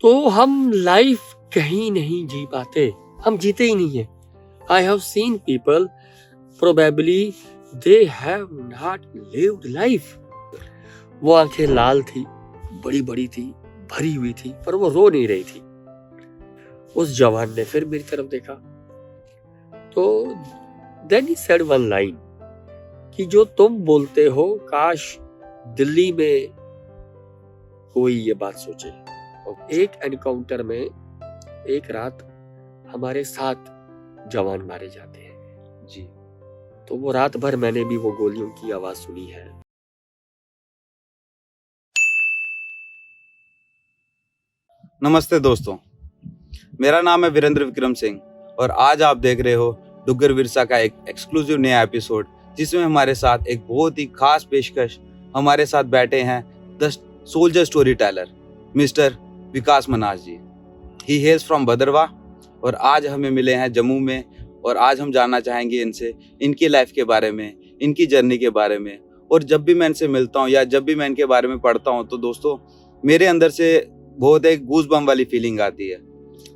तो हम लाइफ कहीं नहीं जी पाते, हम जीते ही नहीं है। I have seen people probably they have not lived life. वो आंखें लाल थी, बड़ी बड़ी थी, भरी हुई थी, पर वो रो नहीं रही थी। उस जवान ने फिर मेरी तरफ देखा तो then he said one line कि जो तुम बोलते हो काश दिल्ली में कोई ये बात सोचे। और एक एनकाउंटर में एक रात हमारे 7 जवान मारे जाते हैं जी। तो वो रात भर मैंने भी वो गोलियों की आवाज सुनी है। नमस्ते दोस्तों, मेरा नाम है वीरेंद्र विक्रम सिंह और आज आप देख रहे हो डुग्गर विरसा का एक एक्सक्लूसिव नया एपिसोड, जिसमें हमारे साथ एक बहुत ही खास पेशकश हमारे साथ बैठे हैं the soldier story teller mister Vikas Manhas ji. He hails from Bhadarwah और आज हमें मिले हैं जम्मू में और आज हम जानना चाहेंगे इनसे इनकी लाइफ के बारे में, इनकी जर्नी के बारे में। और जब भी मैं इनसे मिलता हूँ या जब भी मैं इनके बारे में पढ़ता हूँ तो दोस्तों मेरे अंदर से बहुत एक गूज़बम्प वाली फीलिंग आती है।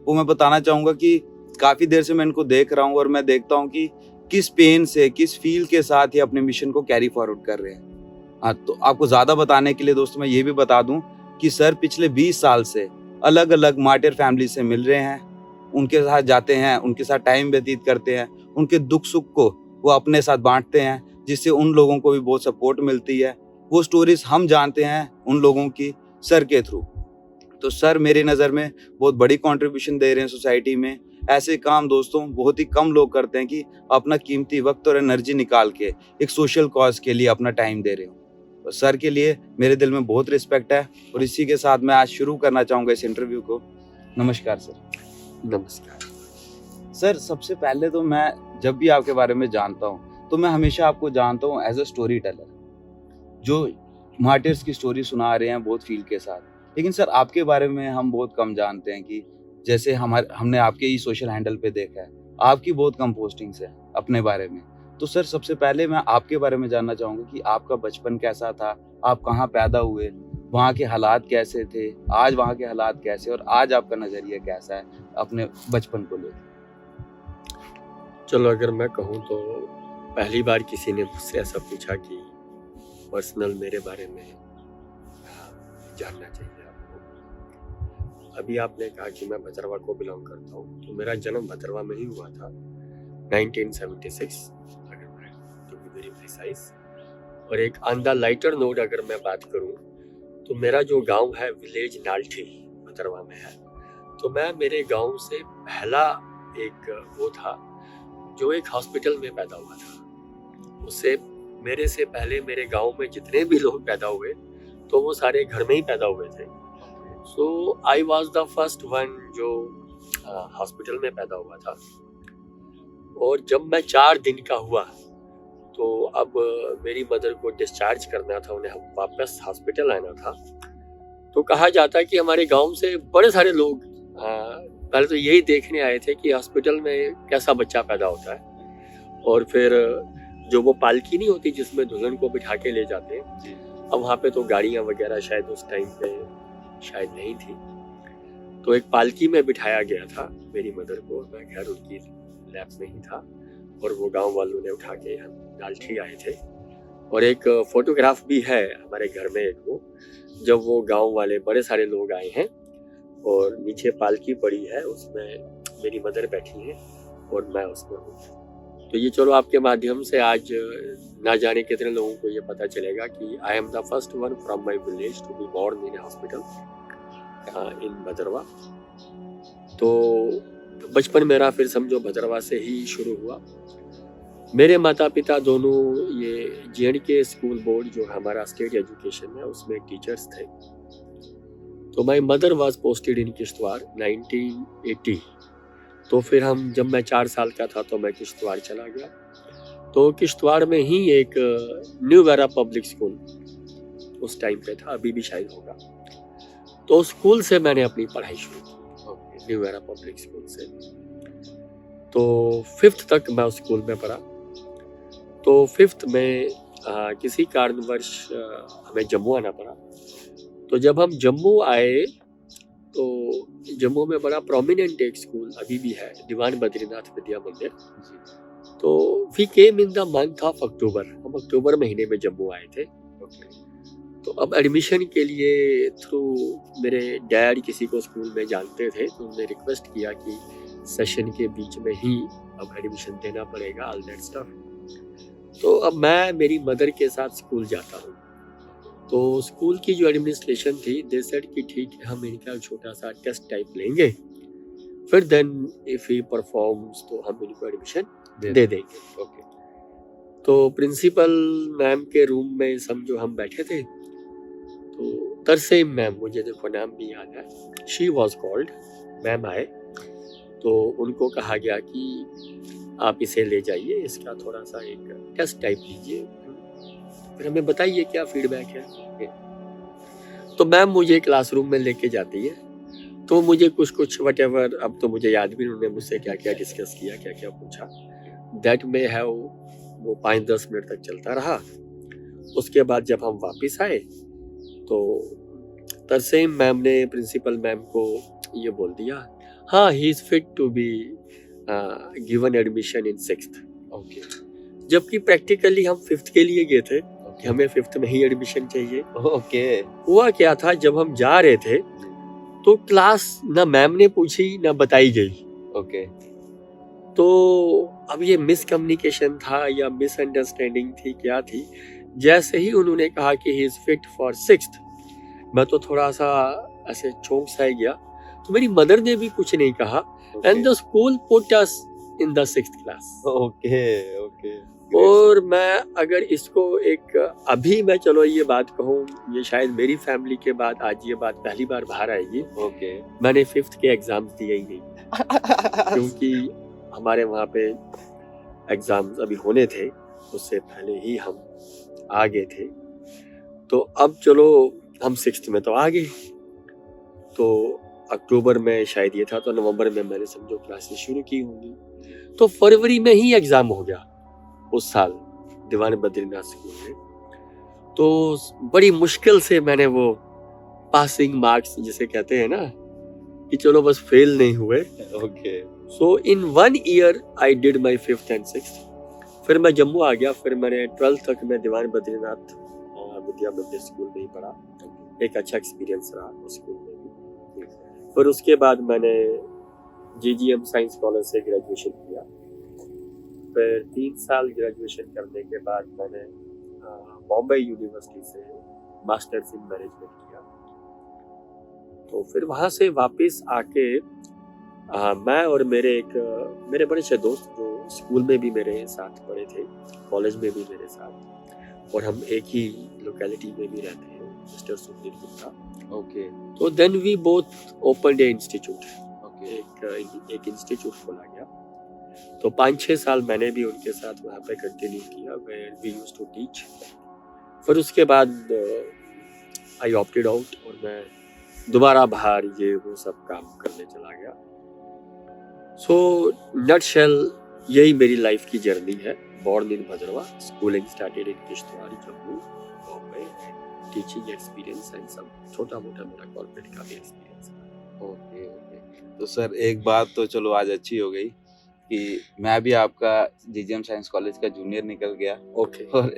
वो मैं बताना चाहूँगा कि काफ़ी देर से मैं इनको देख रहा हूँ और मैं देखता हूँ कि किस पेन से, किस फील के साथ ये अपने मिशन को कैरी फॉरवर्ड कर रहे हैं। हाँ, तो आपको ज़्यादा बताने के लिए दोस्तों मैं ये भी बता दूँ कि सर पिछले 20 साल से अलग अलग मार्टिर फैमिली से मिल रहे हैं, उनके साथ जाते हैं, उनके साथ टाइम व्यतीत करते हैं, उनके दुख सुख को वो अपने साथ बांटते हैं, जिससे उन लोगों को भी बहुत सपोर्ट मिलती है। वो स्टोरीज हम जानते हैं उन लोगों की सर के थ्रू। तो सर मेरी नज़र में बहुत बड़ी कंट्रीब्यूशन दे रहे हैं सोसाइटी में। ऐसे काम दोस्तों बहुत ही कम लोग करते हैं कि अपना कीमती वक्त और एनर्जी निकाल के एक सोशल कॉज के लिए अपना टाइम दे रहे हो। तो सर के लिए मेरे दिल में बहुत रिस्पेक्ट है और इसी के साथ मैं आज शुरू करना चाहूँगा इस इंटरव्यू को। नमस्कार सर। नमस्कार सर, सबसे पहले तो मैं जब भी आपके बारे में जानता हूँ तो मैं हमेशा आपको जानता हूँ एज अ स्टोरी टेलर, जो मार्टिर्स की स्टोरी सुना रहे हैं बहुत फील के साथ। लेकिन सर आपके बारे में हम बहुत कम जानते हैं कि जैसे हमने आपके ही सोशल हैंडल पे देखा है, आपकी बहुत कम पोस्टिंग्स है अपने बारे में। तो सर सबसे पहले मैं आपके बारे में जानना चाहूँगा कि आपका बचपन कैसा था, आप कहाँ पैदा हुए, वहाँ के हालात कैसे थे, आज वहाँ के हालात कैसे और आज आपका नज़रिया कैसा है अपने बचपन को लेकर। चलो, अगर मैं कहूँ तो पहली बार किसी ने मुझसे ऐसा पूछा कि पर्सनल मेरे बारे में जानना चाहिए आपको। अभी आपने कहा कि मैं भदरवा को बिलोंग करता हूँ, तो मेरा जन्म भदरवा में ही हुआ था 1976, अगर मैं टू बी वेरी प्रिसाइज। और एक ऑन द लाइटर नोट अगर मैं बात करूँ तो मेरा जो गांव है विलेज नाल्ठी भदरवा में है। तो मैं मेरे गांव से पहला एक वो था जो एक हॉस्पिटल में पैदा हुआ था। उससे मेरे से पहले मेरे गांव में जितने भी लोग पैदा हुए तो वो सारे घर में ही पैदा हुए थे। So I was the first one जो हॉस्पिटल में पैदा हुआ था। और जब मैं 4 दिन का हुआ तो अब मेरी मदर को डिस्चार्ज करना था, उन्हें वापस हॉस्पिटल आना था। तो कहा जाता है कि हमारे गांव से बड़े सारे लोग पहले तो यही देखने आए थे कि हॉस्पिटल में कैसा बच्चा पैदा होता है। और फिर जो वो पालकी नहीं होती जिसमें दुल्हन को बिठा के ले जाते हैं, अब वहाँ पे तो गाड़ियाँ वगैरह शायद उस टाइम पे शायद नहीं थी। तो एक पालकी में बिठाया गया था मेरी मदर को। मैं खैर उनकी लैब में ही था और वो गांव वालों ने उठा के हम नाल्ठी आए थे। और एक फोटोग्राफ भी है हमारे घर में एक, वो जब वो गांव वाले बड़े सारे लोग आए हैं और नीचे पालकी पड़ी है, उसमें मेरी मदर बैठी है और मैं उसमें हूँ। तो ये चलो आपके माध्यम से आज ना जाने कितने लोगों को ये पता चलेगा कि I am the first one from my village to be born in hospital in Bhadarwa. तो बचपन मेरा फिर समझो भदरवा से ही शुरू हुआ। मेरे माता पिता दोनों ये J&K स्कूल बोर्ड जो हमारा स्टेट एजुकेशन है उसमें टीचर्स थे। तो my mother was posted in Kishtwar 1980। तो फिर हम जब मैं 4 साल का था तो मैं किश्तवाड़ चला गया। तो किश्तवाड़ में ही एक न्यू वेरा पब्लिक स्कूल उस टाइम पे था, अभी भी शायद होगा। तो स्कूल से मैंने अपनी पढ़ाई शुरू की, न्यू वेरा पब्लिक स्कूल से। तो 5th तक मैं उस स्कूल में पढ़ा। तो 5th में किसी कारणवश हमें जम्मू आना पड़ा। तो जब हम जम्मू आए तो जम्मू में बड़ा प्रोमिनेंट एक स्कूल अभी भी है, दीवान बद्रीनाथ विद्या मंदिर। जी। तो we came in the month of October, हम अक्टूबर महीने में जम्मू आए थे। ओके। तो अब एडमिशन के लिए थ्रू मेरे डैड किसी को स्कूल में जानते थे, तो उन्होंने रिक्वेस्ट किया कि सेशन के बीच में ही अब एडमिशन देना पड़ेगा, ऑल दैट स्टफ। तो अब मैं मेरी मदर के साथ स्कूल जाता हूँ। तो स्कूल की जो एडमिनिस्ट्रेशन थी, दे सेड कि ठीक है, हम इनका छोटा सा टेस्ट टाइप लेंगे, फिर देन इफ ही परफॉर्म्स तो हम इनको एडमिशन दे देंगे। ओके। तो प्रिंसिपल मैम के रूम में समझो हम बैठे थे, तो तरसेम मैम, मुझे देखो नाम भी याद है, शी वॉज कॉल्ड, मैम आए, तो उनको कहा गया कि आप इसे ले जाइए, इसका थोड़ा सा एक टेस्ट टाइप लीजिए, फिर हमें बताइए क्या फीडबैक है। तो मैम मुझे क्लासरूम में लेके जाती है, तो मुझे कुछ व्हाटएवर, अब तो मुझे याद भी नहीं उन्होंने मुझसे क्या क्या डिस्कस किया, क्या क्या पूछा, दैट में है वो 5-10 मिनट तक चलता रहा। उसके बाद जब हम वापस आए तो तरसेम मैम ने प्रिंसिपल मैम को ये बोल दिया, हाँ, he is fit to be given admission in 6th। Okay. जबकि प्रैक्टिकली हम 5th के लिए गए थे कि हमें 5th में ही एडमिशन चाहिए। ओके। हुआ क्या था, जब हम जा रहे थे तो क्लास ना मैम ने पूछी ना बताई गई। ओके। तो अब ये मिसकम्युनिकेशन था या मिसअंडरस्टैंडिंग थी, क्या थी, जैसे ही उन्होंने कहा कि ही इज फिट फॉर 6th, मैं तो थोड़ा सा ऐसे चौंक सा गया। तो मेरी मदर ने भी कुछ नहीं कहा, and the school put us in the 6th class. Okay. Okay. और मैं अगर इसको एक अभी मैं चलो ये बात कहूँ, ये शायद मेरी फैमिली के बाद आज ये बात पहली बार बाहर आएगी। ओके। मैंने 5th के एग्जाम्स दिए ही नहीं, क्योंकि हमारे वहाँ पे एग्जाम्स अभी होने थे, उससे पहले ही हम आ गए थे। तो अब चलो हम 6th में तो आ गए, तो अक्टूबर में शायद ये था, तो नवंबर में मैंने समझो क्लासेस शुरू की होंगी, तो फरवरी में ही एग्जाम हो गया उस साल दीवान बद्रीनाथ स्कूल में। तो बड़ी मुश्किल से मैंने वो पासिंग मार्क्स जिसे कहते हैं ना, कि चलो बस फेल नहीं हुए। Okay. So in 1 year I did my 5th and 6th। फिर मैं जम्मू आ गया, फिर मैंने 12th तक मैं दीवान बद्रीनाथ विद्या मंदिर स्कूल में ही पढ़ा। एक अच्छा एक्सपीरियंस रहा उस स्कूल में भी। फिर उसके बाद मैंने GGM साइंस कॉलेज से ग्रेजुएशन किया। फिर 3 साल ग्रेजुएशन करने के बाद मैंने बॉम्बे यूनिवर्सिटी से मास्टर्स इन मैनेजमेंट किया। तो फिर वहाँ से वापस आके मैं और मेरे बड़े अच्छे दोस्त जो स्कूल में भी मेरे साथ पढ़े थे, कॉलेज में भी मेरे साथ, और हम एक ही लोकेलिटी में भी रहते हैं, मिस्टर सुनील गुप्ता। ओके। तो then we both opened a institute. Okay. एक इंस्टीट्यूट खोला गया। तो 5-6 साल मैंने भी उनके साथ वहाँ पे कंटिन्यू किया, where we used to teach. फिर उसके बाद आई ऑप्टेड आउट और मैं दोबारा बाहर ये वो सब काम करने चला गया। सो नटशेल यही मेरी लाइफ की जर्नी है। Born in Bhadarwah, schooling started in Kishtwar, Jammu, Bombay, teaching experience and सब छोटा मोटा मेरा कॉर्पोरेट का भी एक्सपीरियंस है। ओके। ओके। तो सर एक बात तो चलो आज अच्छी हो गई कि मैं भी आपका GGM साइंस कॉलेज का जूनियर निकल गया। ओके। और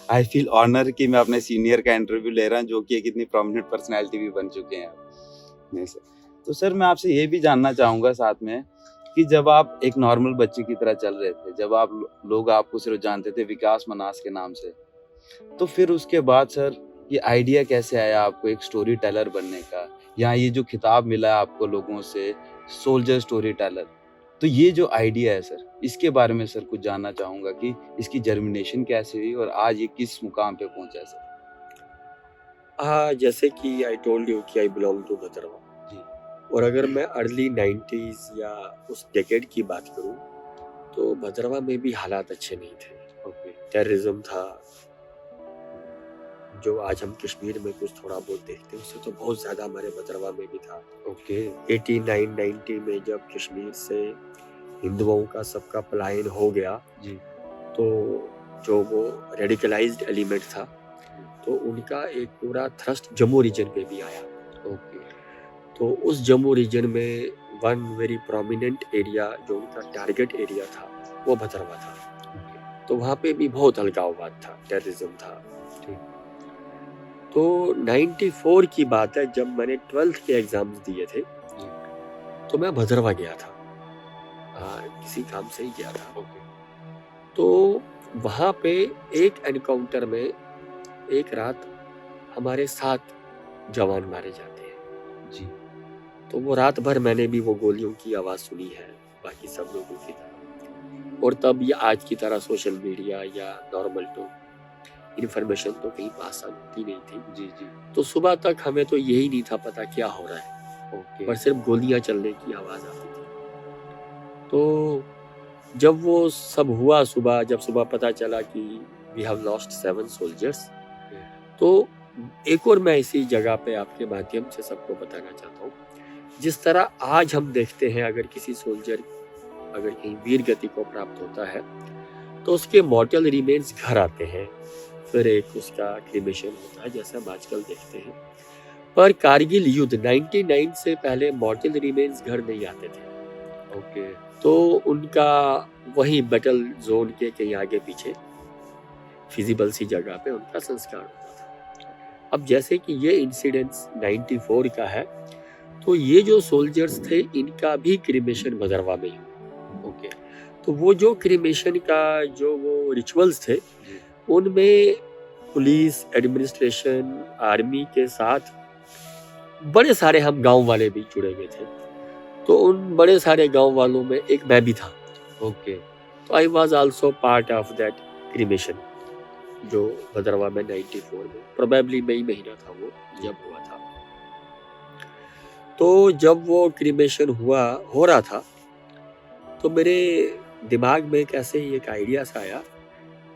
आई फील ऑनर कि मैं अपने सीनियर का इंटरव्यू ले रहा हूँ, जो कि एक इतनी प्रोमिनेंट पर्सनैलिटी भी बन चुके हैं आप। नहीं सर, तो सर मैं आपसे ये भी जानना चाहूँगा साथ में कि जब आप एक नॉर्मल बच्चे की तरह चल रहे थे, जब आप लोग आपको सिर्फ जानते थे विकास मनास के नाम से, तो फिर उसके बाद सर ये आइडिया कैसे आया आपको एक स्टोरी टेलर बनने का, या ये जो खिताब मिला आपको लोगों से सोल्जर स्टोरी टेलर, तो ये जो आइडिया है सर, इसके बारे में सर कुछ जानना चाहूँगा कि इसकी जर्मिनेशन कैसे हुई और आज ये किस मुकाम पे पहुँचा है सर। जैसे कि आई टोल्ड यू कि आई बिलोंग टू भद्रवा जी। और अगर मैं अर्ली 90s या उस डेकेड की बात करूं तो भद्रवा में भी हालात अच्छे नहीं थे। ओके। टेररिज्म था, जो आज हम कश्मीर में कुछ थोड़ा बहुत देखते हैं उससे तो बहुत ज़्यादा हमारे भद्रवा में भी था। ओके। 89-90 में जब कश्मीर से हिंदुओं का सबका पलायन हो गया जी। तो जो वो रेडिकलाइज्ड एलिमेंट था तो उनका एक पूरा थ्रस्ट जम्मू रीजन पे भी आया। ओके। तो उस जम्मू रीजन में वन वेरी प्रोमिनेंट एरिया जो उनका टारगेट एरिया था वो भद्रवा था। तो वहाँ पे भी बहुत अलगाववाद था, टेररिज्म था। तो 94 की बात है, जब मैंने 12th के एग्जाम्स दिए थे तो मैं भद्रवा गया था, किसी काम से ही गया था। तो वहाँ पे एक एनकाउंटर में एक रात हमारे 7 जवान मारे जाते हैं जी। तो वो रात भर मैंने भी वो गोलियों की आवाज़ सुनी है बाकी सब लोगों की तरह। और तब ये आज की तरह सोशल मीडिया या नॉर्मल तो इन्फॉर्मेशन तो कहीं पास होती नहीं थी जी जी। तो सुबह तक हमें तो यही नहीं था पता क्या हो रहा है, पर सिर्फ गोलियां चलने की आवाज़ आती थी। तो जब वो सब हुआ, जब सुबह पता चला कि वी हैव लॉस्ट 7 सोल्जर्स, तो एक और मैं इसी जगह पे आपके माध्यम से सबको बताना चाहता हूँ, जिस तरह आज हम देखते हैं अगर किसी सोल्जर अगर कहीं वीर गति को प्राप्त होता है तो उसके मॉर्टल रिमेन्स घर आते हैं, फिर एक उसका क्रिमेशन होता है जैसे हम आजकल देखते हैं। पर कारगिल युद्ध 99 से पहले मॉर्टल रिमेन्स घर नहीं आते थे। तो उनका वही बैटल जोन के कहीं आगे पीछे फिजिबल सी जगह पे उनका संस्कार होता था। अब जैसे कि ये इंसिडेंस 94 का है, तो ये जो सोल्जर्स थे इनका भी क्रिमेशन भद्रवा में ही। तो वो जो क्रिमेशन का जो वो रिचुअल्स थे उनमें पुलिस, एडमिनिस्ट्रेशन, आर्मी के साथ बड़े सारे हम गांव वाले भी जुड़े हुए थे। तो उन बड़े सारे गांव वालों में एक मैं भी था। तो I was also part of that cremation जो भद्रवा में 94 में, प्रोबेबली मई महीना था वो जब हुआ था। तो जब वो क्रिमेशन हो रहा था तो मेरे दिमाग में कैसे एक आइडिया सा आया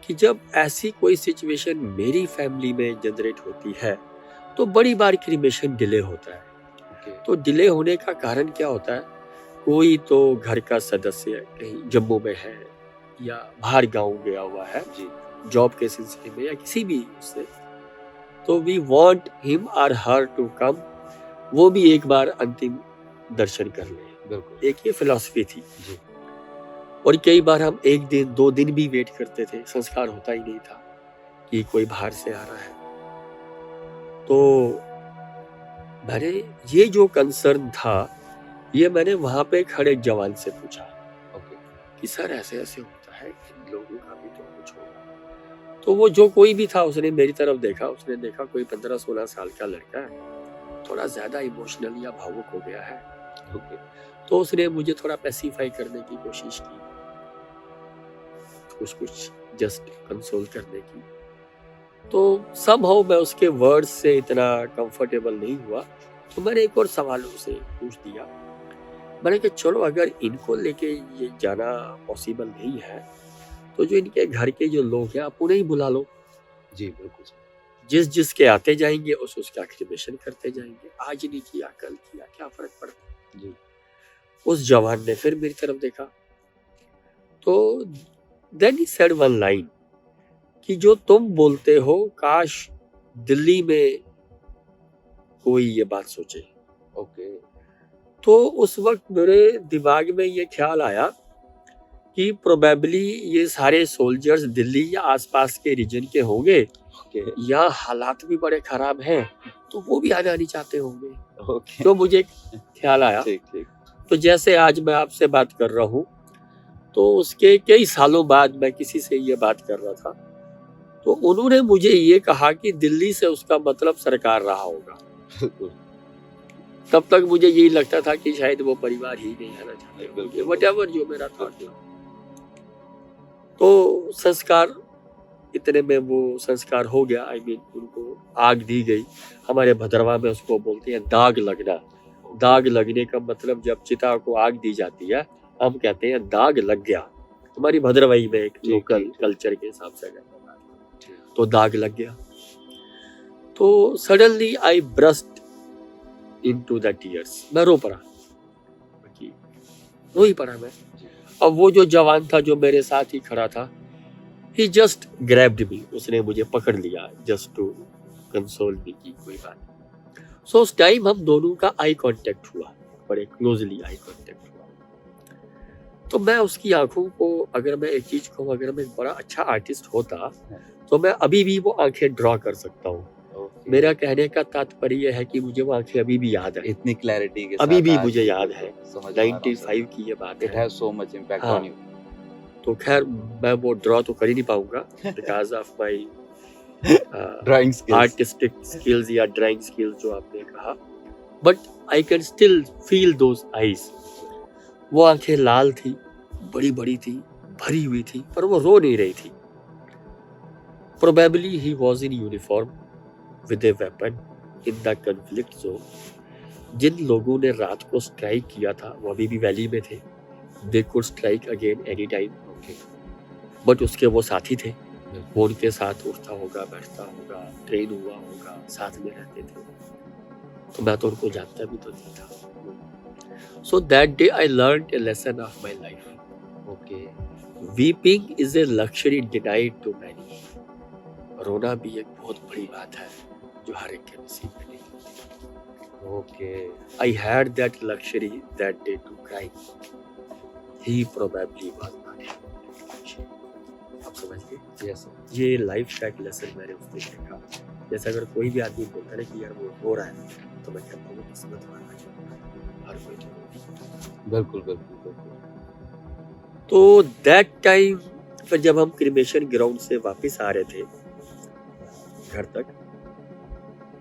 कि जब ऐसी कोई सिचुएशन मेरी फैमिली में जनरेट होती है तो बड़ी बार क्रिमेशन डिले होता है। तो डिले होने का कारण क्या होता है, कोई तो घर का सदस्य कहीं जम्मू में है या बाहर गांव गया हुआ है जी, जॉब के सिलसिले में या किसी भी उससे, तो वी वांट हिम और हर टू कम, वो भी एक बार अंतिम दर्शन कर ले। एक ये फिलॉसफी थी जी। और कई बार हम 1 दिन 2 दिन भी वेट करते थे, संस्कार होता ही नहीं था कि कोई बाहर से आ रहा है। तो मैंने ये जो कंसर्न था ये मैंने वहां पे खड़े जवान से पूछा कि सर ऐसे ऐसे होता है, इन लोगों का भी तो कुछ होगा। तो वो जो कोई भी था उसने मेरी तरफ देखा, उसने देखा कोई 15-16 साल का लड़का है, थोड़ा ज्यादा इमोशनल या भावुक हो गया है। तो उसने मुझे थोड़ा पैसिफाई करने की कोशिश की, कुछ जस्ट कंसोल करने की। तो समहाउ मैं उसके वर्ड्स से इतना कंफर्टेबल नहीं हुआ, तो मैंने एक और सवाल उनसे पूछ दिया। मैंने कहा चलो अगर इनको लेके ये जाना पॉसिबल नहीं है तो जो इनके घर के जो लोग हैं आप उन्हें ही बुला लो। जी बिल्कुल, जिसके आते जाएंगे उसका क्रिमेशन करते जाएंगे, आज नहीं किया कल किया क्या फर्क पड़ता जी। उस जवान ने फिर मेरी तरफ देखा, तो then he said one line कि जो तुम बोलते हो काश दिल्ली में कोई ये बात सोचे। तो उस वक्त मेरे दिमाग में ये ख्याल आया कि प्रोबेबली ये सारे सोल्जर्स दिल्ली या आसपास के रीजन के होंगे, या हालात भी बड़े खराब हैं तो वो भी आना नहीं चाहते होंगे। तो मुझे ख्याल आया। तो जैसे आज मैं आपसे बात कर रहा हूँ, तो उसके कई सालों बाद मैं किसी से ये बात कर रहा था, तो उन्होंने मुझे ये कहा कि दिल्ली से उसका मतलब सरकार रहा होगा। तब तक मुझे यही लगता था कि शायद वो परिवार ही नहीं आना चाहते, व्हाटएवर जो मेरा थॉट था। तो संस्कार इतने में वो संस्कार हो गया। आई मीन उनको आग दी गई। हमारे भद्रवा में उसको बोलते हैं दाग लगना। दाग लगने का मतलब जब चिता को आग दी जाती है हम कहते हैं दाग लग गया। हमारी भद्रवाई में एक लोकल कल्चर के हिसाब से तो दाग लग गया। तो suddenly I burst into the tears, मैं रो ही पड़ा मैं। अब वो जो जवान था जो मेरे साथ ही खड़ा था, he just grabbed me, उसने मुझे पकड़ लिया जस्ट टू कंसोल मी की कोई बात। सो उस टाइम हम दोनों का आई कांटेक्ट हुआ, बड़े क्लोजली आई कांटेक्ट हुआ। तो मैं उसकी आंखों को, अगर मैं एक चीज कहूँ, अगर मैं एक बड़ा अच्छा आर्टिस्ट होता तो मैं अभी भी वो आंखें ड्रॉ कर सकता हूँ। Okay. मेरा कहने का तात्पर्य यह है कि मुझे वो आंखें अभी भी याद है, इतनी क्लैरिटी के अभी साथ भी आज मुझे याद है। समझ पा रहा हूँ, 95 की ये बात इट है। हैज सो मच इम्पैक्ट हाँ। On you. तो खैर मैं वो ड्रॉ तो कर ही नहीं पाऊंगा because of my drawing skills. Artistic skills या ड्राइंग स्किल्स जो आपने कहा, but I can still feel those eyes. वो आंखें लाल थी, बड़ी बड़ी थी, भरी हुई थी, पर वो रो नहीं रही थी। Probably he was in uniform with a weapon in the conflict zone. जिन लोगों ने रात को स्ट्राइक किया था वो अभी भी वैली में थे। They could strike again any time. But उसके वो साथी थे, वो उनके साथ उठता होगा, बैठता होगा, ट्रेन हुआ होगा, साथ में रहते थे। तो मैं तो उनको जानता भी तो नहीं था। So that day I learned a lesson of my life. Okay. Weeping is a luxury denied to many. रोना भी एक बहुत बड़ी बात है जो हर एक के नसीब में नहीं होती। Okay. I had that luxury that day to cry. He probably was not having that luxury. आप समझ गए? Yes. ये लाइफ का एक लेसन मैंने उससे सीखा। जैसे अगर कोई भी आदमी बोलता है कि यार वो रो रहा है, तो मैं कहता हूँ किस्मत वाला है, हर कोई तो बिल्कुल बिल्कुल बिल्कुल। तो दैट टाइम फिर जब हम क्रिमेशन ग्राउंड से वापस आ रहे थे घर तक,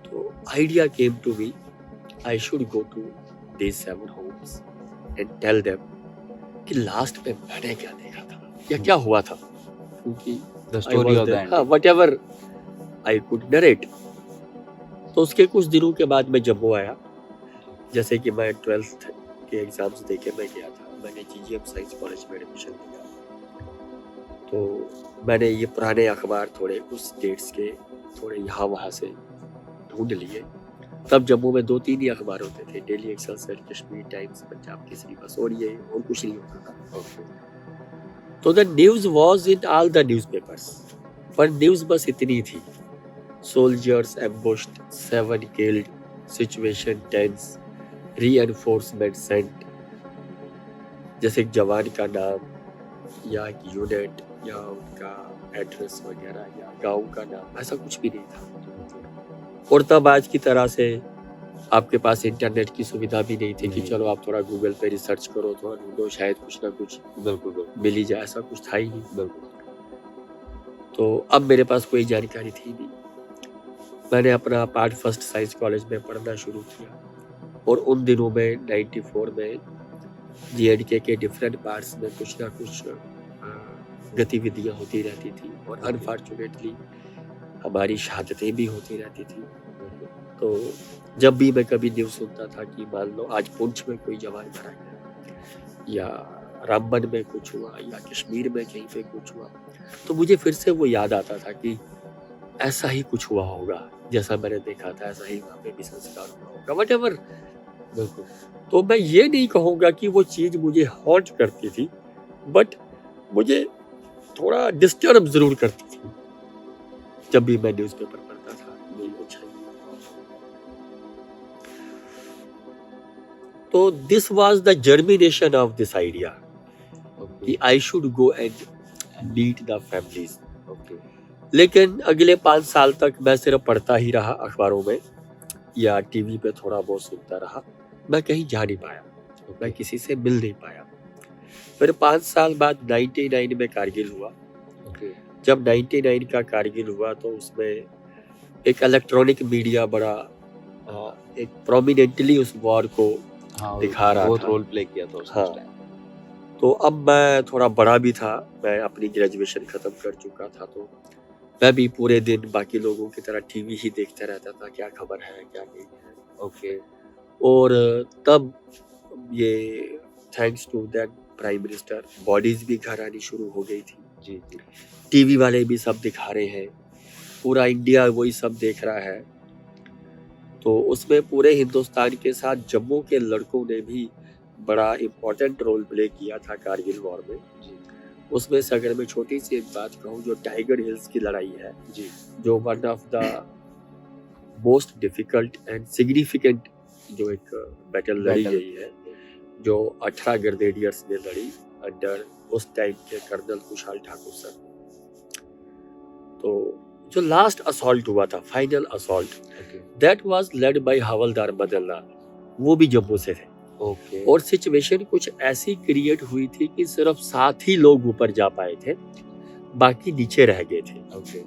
तो idea came to me, I should go to these 7 homes and tell them कि लास्ट में मैंने क्या देखा था या क्या हुआ था, क्योंकि The story of the end. Whatever I could narrate. तो उसके कुछ दिनों के बाद मैं जम्मू आया। जैसे कि मैं 12th के एग्जाम्स देके मैं गया था, मैंने जीजीएम साइंस कॉलेज में एडमिशन लिया। तो मैंने ये पुराने अखबार थोड़े उस डेट्स के थोड़े यहाँ वहाँ से ढूंढ लिए। तब जम्मू में 2-3 ही अखबार होते थे, Daily Excelsior, Kashmir Times, Punjab Kesari, बस, और ये और कुछ नहीं होता था। तो the news was in all the newspapers, पर न्यूज बस इतनी थी, soldiers ambushed, 7 killed, situation tense, reinforcement sent. जैसे एक जवान का नाम या एक यूनिट या उनका एड्रेस वगैरह या गांव का नाम, ऐसा कुछ भी नहीं था। और तब आज की तरह से आपके पास इंटरनेट की सुविधा भी नहीं थी कि चलो आप थोड़ा गूगल पे रिसर्च करो, थोड़ा ढूंढो, शायद कुछ ना कुछ बिल्कुल मिल ही जाए, ऐसा कुछ था ही नहीं। बिल्कुल। तो अब मेरे पास कोई जानकारी थी नहीं। मैंने अपना पार्ट फर्स्ट साइंस कॉलेज में पढ़ना शुरू किया, और उन दिनों में 94 में J&K के डिफरेंट पार्ट्स में कुछ ना कुछ गतिविधियां होती रहती थी, और अनफॉर्चुनेटली हमारी शहादतें भी होती रहती थी। तो जब भी मैं कभी न्यूज़ सुनता था कि मान लो आज पुंछ में कोई जवान मारा गया, या रामबन में कुछ हुआ, या कश्मीर में कहीं पे कुछ हुआ, तो मुझे फिर से वो याद आता था कि ऐसा ही कुछ हुआ होगा, जैसा मैंने देखा था ऐसा ही वहाँ पे भी संस्कार हुआ होगा, व्हाटएवर। बिल्कुल। तो मैं ये नहीं कहूँगा कि वो चीज़ मुझे हॉन्ट करती थी, बट मुझे थोड़ा डिस्टर्ब जरूर करती थी जब भी मैं न्यूज़पेपर पढ़ता था। नहीं अच्छा। तो this was the germination of this idea कि I should go and meet the families. लेकिन अगले 5 साल तक मैं सिर्फ पढ़ता ही रहा अखबारों में या टीवी पे थोड़ा बहुत सुनता रहा, मैं कहीं जा नहीं पाया, मैं किसी से मिल नहीं पाया। फिर 5 साल बाद 99 में कारगिल हुआ। जब 99 का कारगिल हुआ तो उसमें एक इलेक्ट्रॉनिक मीडिया बड़ा एक प्रोमिनेंटली उस वॉर को दिखा रहा बहुत था, रोल प्ले किया था उस हाँ। टाइम। तो अब मैं थोड़ा बड़ा भी था, मैं अपनी ग्रेजुएशन खत्म कर चुका था, तो मैं भी पूरे दिन बाकी लोगों की तरह टीवी ही देखता रहता था, क्या खबर है क्या नहीं है। ओके। और तब ये thanks to that prime minister bodies भी घर आनी शुरू हो गई थी, जी जी। टीवी वाले भी सब दिखा रहे हैं, पूरा इंडिया वही सब देख रहा है। तो उसमें पूरे हिंदुस्तान के साथ जम्मू के लड़कों ने भी बड़ा इम्पोर्टेंट रोल प्ले किया था कारगिल वॉर में। उसमें से अगर मैं छोटी सी एक बात कहूँ, जो टाइगर हिल्स की लड़ाई है जी, जो one of the most difficult and significant जो एक बैटल लड़ी Battle. गई है, जो 18 ग्रेनेडियर्स ने लड़ी अंडर उस टाइम के कर्नल कुशाल ठाकुर सर। तो जो लास्ट असॉल्ट हुआ था, final assault, Okay. That was led by havildar Madan Lal, वो भी जम्मू से थे। Okay. और सिचुएशन कुछ ऐसी क्रिएट हुई थी कि सिर्फ 7 ही लोग ऊपर जा पाए थे, बाकी नीचे रह गए थे। Okay.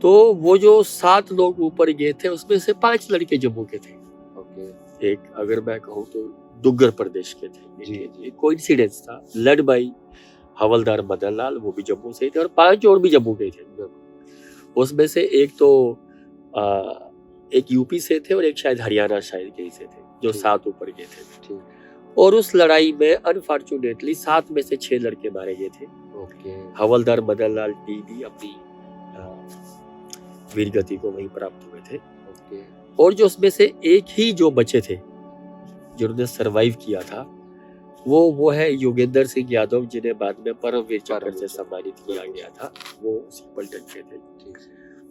तो वो जो 7 लोग ऊपर गए थे उसमें से 5 लड़के जम्मू के थे। Okay. एक अगर मैं कहूँ तो दुग्गर प्रदेश के थे। जी, जी। कोइंसिडेंस था, लेड बाय हवलदार मदन लाल, वो भी जम्मू से ही थे, और 5 और भी जम्मू के ही थे। उसमें से एक तो एक यूपी से थे और एक शायद हरियाणा शायद कहीं से थे, जो ठीक। 7 ऊपर गए थे। और उस लड़ाई में अनफॉर्चुनेटली 7 में से 6 लड़के मारे गए थे। Okay. हवलदार मदन लाल टी भी अपनी वीर गति को वहीं प्राप्त हुए थे। Okay. और जो उसमें से एक ही जो बचे थे जिन्होंने सरवाइव किया था, वो है योगेंद्र सिंह यादव, जिन्हें बाद में परमवीर चक्र से सम्मानित किया गया था। वो उसी पलटन के थे।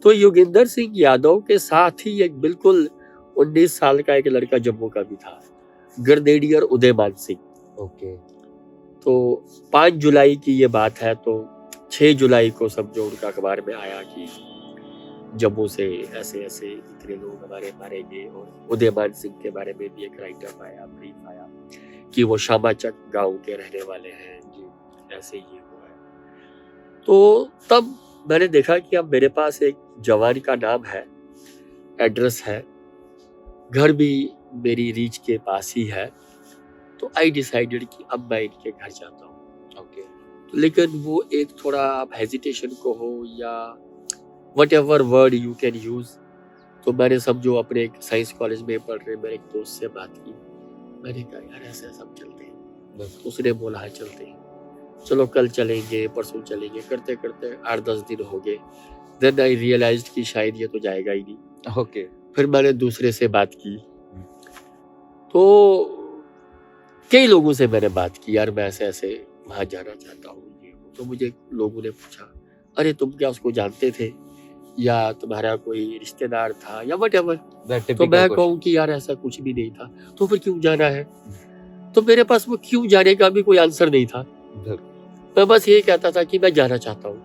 तो योगेंद्र सिंह यादव के साथ ही एक बिल्कुल 19 साल का एक लड़का जम्मू का भी था, ग्रेनेडियर उदयमान सिंह। Okay. तो 5 जुलाई की ये बात है, तो 6 जुलाई को समझो उनका अखबार में आया कि जम्मू से ऐसे ऐसे इतने लोग हमारे मारे गए। और उदयमान सिंह के बारे में भी एक राइटअप आया, ब्रीफ आया कि वो शामाचक गांव के रहने वाले हैं जी, ऐसे ही हुआ है। तो तब मैंने देखा कि अब मेरे पास एक जवान का नाम है, एड्रेस है, घर भी मेरी रीच के पास ही है। तो आई डिसाइडेड कि अब मैं इनके घर जाता हूँ। Okay. लेकिन वो एक थोड़ा आप हेजिटेशन को हो या what ever word you can use, तो मैंने समझो अपने एक साइंस कॉलेज में पढ़ रहे मेरे एक दोस्त से बात की। मैंने कहा यार ऐसे सब चलते हैं। तो उसने बोला है चलते हैं, चलो कल चलेंगे, परसों चलेंगे, करते करते 8-10 दिन हो गए। देन आई रियलाइज्ड कि शायद ये तो जाएगा ही नहीं। Okay. फिर मैंने दूसरे से बात की, तो कई लोगों से मैंने बात की, यार मैं ऐसे ऐसे वहां जाना चाहता हूँ। तो मुझे लोगों ने पूछा, अरे तुम क्या उसको जानते थे या तुम्हारा कोई रिश्तेदार था या वट एवर। That तो typical मैं question. कहूँ कि यार ऐसा कुछ भी नहीं था, तो फिर क्यों जाना है। तो मेरे पास वो क्यों जाने का भी कोई आंसर नहीं था। मैं बस ये कहता था कि मैं जाना चाहता हूँ।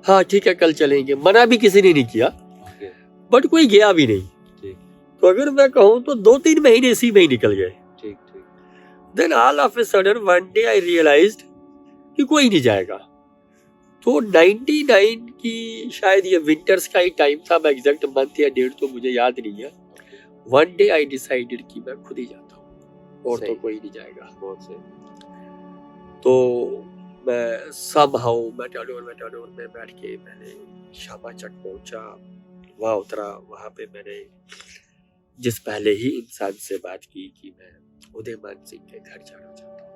हाँ ठीक है कल चलेंगे, मना भी किसी ने नहीं किया, Okay. बट कोई गया भी नहीं। ठीक। तो अगर मैं कहूँ तो 2-3 महीने इसी में ही निकल गए। ठीक ठीक। Then all of a sudden one day I realised कि कोई नहीं जाएगा। तो 99 की शायद ये विंटर्स का ही टाइम था, मैं एग्जैक्ट मंथ या डेट तो मुझे याद नहीं है। वन डे आई डिसाइडेड कि मैं खुद ही जाता हूँ और तो कोई नहीं जाएगा। बहुत सही। तो मैं समहाउ मेटाडोर में बैठ के मैंने शामाचक पहुंचा, वहाँ उतरा। वहाँ पे मैंने जिस पहले ही इंसान से बात की कि मैं उदयमान सिंह के घर जाना चाहता हूँ,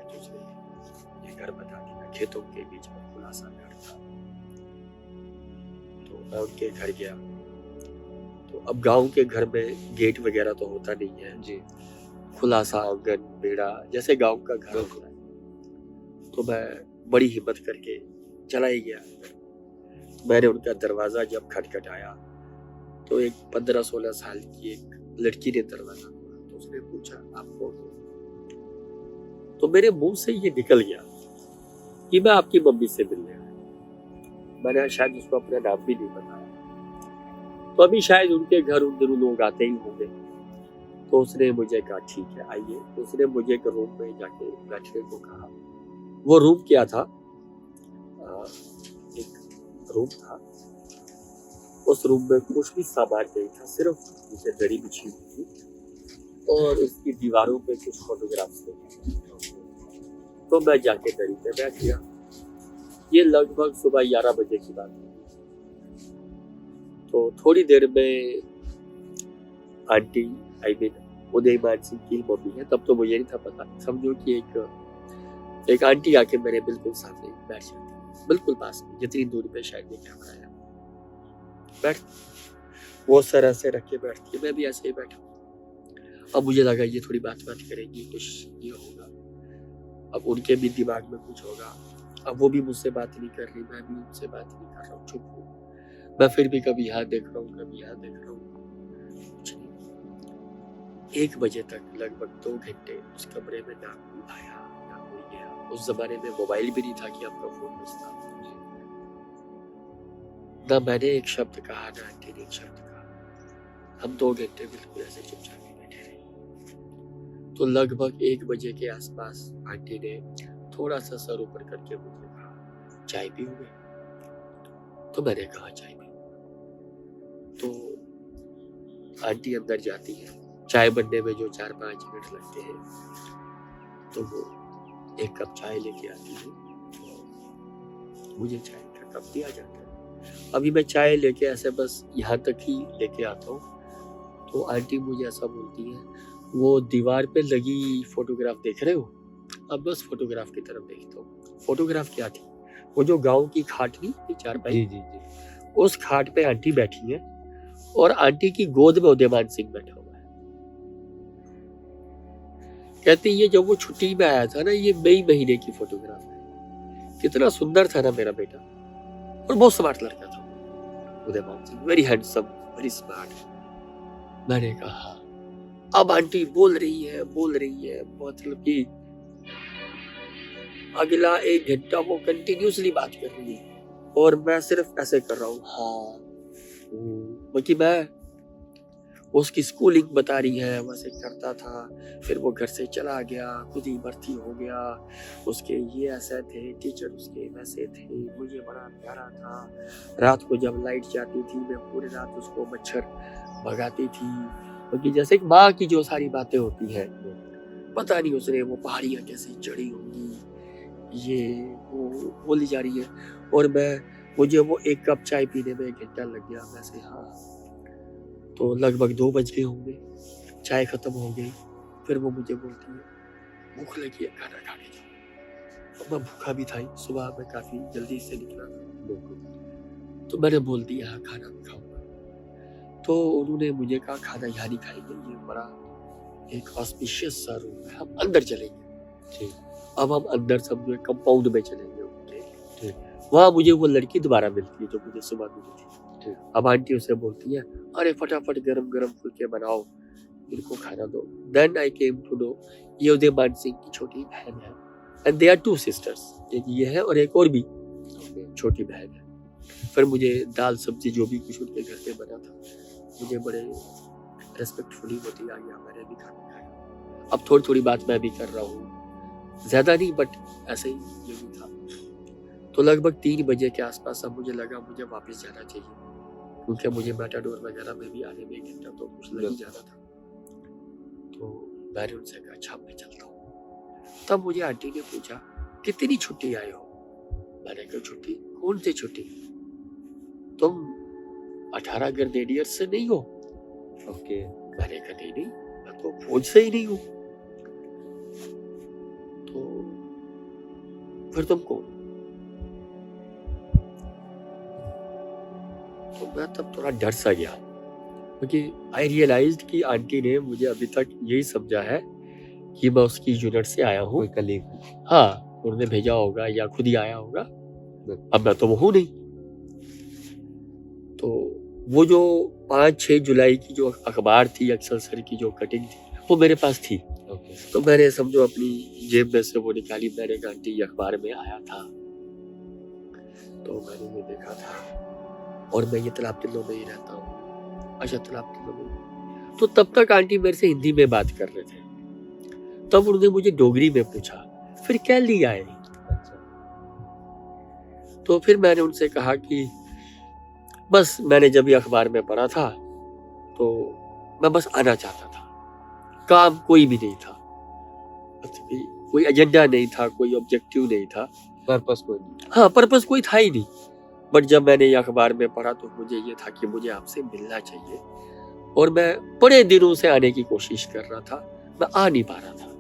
तो उसने ये घर बता दिया। खेतों के बीच में खुला सा घर था। तो मैं उनके घर गया। तो अब गांव के घर में गेट वगैरह तो होता नहीं है जी। खुला सा आंगन बेड़ा जैसे गांव का घर होता है। तो मैं बड़ी हिम्मत करके चला ही गया। मैंने उनका दरवाजा जब खटखटाया तो एक 15-16 साल की एक लड़की ने दरवाजा खोला। तो उसने पूछा आप कौन हो? तो मेरे मुंह से ये निकल गया कि मैं आपकी मम्मी से मिलने आया। मैंने शायद उसको अपना नाम भी नहीं बताया। तो अभी शायद उनके घर उन दिनों लोग आते ही होंगे। तो उसने मुझे कहा ठीक है आइए। तो उसने मुझे एक रूम में जाके बैठने को कहा। वो रूम क्या था, एक रूम था। उस रूम में कुछ भी सामान नहीं था, सिर्फ नीचे दरी बिछी हुई थी और उसकी दीवारों पे कुछ फोटोग्राफ्स थे। तो मैं जाके दरी पे बैठ गया। ये लगभग सुबह 11 बजे की बात है। तो थोड़ी देर में आंटी उदयमान सिंह की मम्मी है, तब तो मुझे नहीं था पता। समझो कि एक आंटी आके मेरे बिल्कुल सामने बैठ जाती, बिल्कुल पास में, जितनी दूरी पे शायद ये कैमरा है। बैठ वो सर ऐसे रख के बैठती है, मैं भी ऐसे ही बैठा। अब मुझे लगा ये थोड़ी बात करेंगी, कुछ ये होगा। अब उनके भी दिमाग में कुछ होगा। अब वो भी मुझसे बात नहीं कर रही, मैं भी उनसे बात नहीं कर रहा हूँ, चुप हूँ। मैं फिर भी कभी यहाँ देख रहा हूँ, कभी यहाँ देख रहा हूँ, कुछ नहीं। 1 बजे तक लगभग 2 घंटे उस कमरे में ना कोई आया ना कोई गया। उस जमाने में मोबाइल भी नहीं था कि आपका फोन बजता। ना मैंने एक शब्द कहा, ना आंटी ने एक शब्द कहा। हम 2 घंटे बिल्कुल ऐसे चुपचाप बैठे रहे। तो लगभग 1 बजे के आसपास आंटी ने थोड़ा सा सर ऊपर करके मुझे कहा, चाय पियोगे? तो मैंने कहा चाय पियो। तो आंटी अंदर जाती है। चाय बनने में जो 4-5 मिनट लगते हैं, तो वो 1 कप चाय लेके आती है। तो मुझे चाय का कप दिया जाता है। अभी मैं चाय लेके ऐसे बस यहाँ तक ही लेके आता हूँ, तो आंटी मुझे ऐसा बोलती है, वो दीवार पे लगी फोटोग्राफ देख रहे हो? अब बस फोटोग्राफ की तरफ देखता हूँ। फोटोग्राफ क्या थी? वो जो गांव की खाट नहीं थी, चारपाई, जी जी जी। उस खाट पे आंटी बैठी है और आंटी की गोद में उदयमान सिंह बैठा हुआ है। कहती ये जब वो छुट्टी में आया था ना, ये मई महीने की फोटोग्राफ है। कितना सुंदर था ना मेरा बेटा, और बहुत स्मार्ट लड़का था Udayman Singh, very handsome, very smart. मैंने कहा अब आंटी बोल रही है मतलब कि अगला 1 घंटा वो कंटिन्यूसली बात कर रही है और मैं सिर्फ ऐसे कर रहा हूँ, हाँ बाकी मैं उसकी स्कूलिंग बता रही है, वैसे करता था, फिर वो घर से चला गया, खुद ही भर्ती हो गया, उसके ये ऐसे थे, टीचर उसके वैसे थे, मुझे बड़ा प्यारा था। रात को जब लाइट जाती थी मैं पूरी रात उसको मच्छर भगाती थी, क्योंकि जैसे एक माँ की जो सारी बातें होती हैं, पता नहीं उसने वो पहाड़ियाँ कैसे चढ़ी होंगी, ये वो बोली जा रही है। और मुझे वो 1 कप चाय पीने में 1 घंटा लग गया वैसे। हाँ, तो लगभग 2 बज गए होंगे, चाय खत्म हो गई। फिर वो मुझे बोलती है भूख लगी है, खाना खा के जाओ। और मैं भूखा भी था ही, सुबह में काफी जल्दी से निकला था, तो मैंने बोल दिया हाँ खाना भी खाऊंगा। तो उन्होंने मुझे कहा खाना यहाँ नहीं खाएंगे, ये बड़ा एक ऑस्पिशियस सा रूम है, हम अंदर चलेंगे। ठीक, अब हम अंदर समझो कंपाउंड में चलेंगे उनके। ठीक, वहाँ मुझे वो लड़की दोबारा मिलती है जो मुझे सुबह मिली थी। अब आंटी उसे बोलती है अरे फटाफट गरम गरम फुलके बनाओ, इनको खाना दो। Then I came to know ये उदयमान सिंह की छोटी बहन है, एंड दे आर 2 सिस्टर्स, एक ये है और एक और भी छोटी बहन है। फिर मुझे दाल सब्जी जो भी कुछ उनके घर पे बना था, मुझे बड़े रेस्पेक्टफुली वो दिया गया, मैंने भी खाना खाया। अब थोड़ी थोड़ी बात मैं भी कर रहा हूँ, ज्यादा नहीं बट ऐसे ही ये भी था। तो लगभग 3 बजे के आसपास अब मुझे लगा मुझे वापस जाना चाहिए, क्योंकि मुझे मैटाडोर वगैरह में भी आने में 1 घंटा तो कुछ लग ही जाना था। तो मैंने उनसे कहा अच्छा मैं चलता हूँ। तब मुझे आंटी ने पूछा कितनी छुट्टी आए हो? मैंने कहा छुट्टी? कौन सी छुट्टी? तुम 18 ग्रेनेडियर्स से नहीं हो? ओके। मैंने कहा नहीं नहीं, मैं तो फौज से ही नहीं हूँ। तो फिर तुम कौन? तो मैं तब थोड़ा डर सा गया, क्योंकि आई रियलाइज्ड कि आंटी ने मुझे अभी तक यही समझा है कि मैं उसकी यूनिट से आया हूँ, कलीग। हाँ, उन्होंने भेजा होगा या खुद ही आया होगा। अब मैं तो वो हूँ नहीं। तो वो जो 5-6 जुलाई की जो अखबार थी, एक्सेलसियर की जो कटिंग थी, वो मेरे पास थी। तो मैंने समझो अपनी जेब में से वो निकाली, मैंने कहा आंटी ये अखबार में आया था। तो मैंने ये देखा था और मैं ये तालाब तिल्लो में ही रहता हूँ। अच्छा तालाब तिल्लो में। तो तब तक आंटी मेरे से हिंदी में बात कर रहे थे, तब उन्होंने मुझे डोगरी में पूछा फिर क्या लिया है? तो फिर मैंने उनसे कहा कि बस मैंने जब ये अखबार में पढ़ा था तो मैं बस आना चाहता था, काम कोई भी नहीं था, कोई एजेंडा नहीं था, कोई ऑब्जेक्टिव नहीं था, पर्पस कोई नहीं। हाँ, पर्पस कोई था ही नहीं। बट जब मैंने ये अखबार में पढ़ा तो मुझे ये था कि मुझे आपसे मिलना चाहिए, और मैं बड़े दिनों से आने की कोशिश कर रहा था, मैं आ नहीं पा रहा था।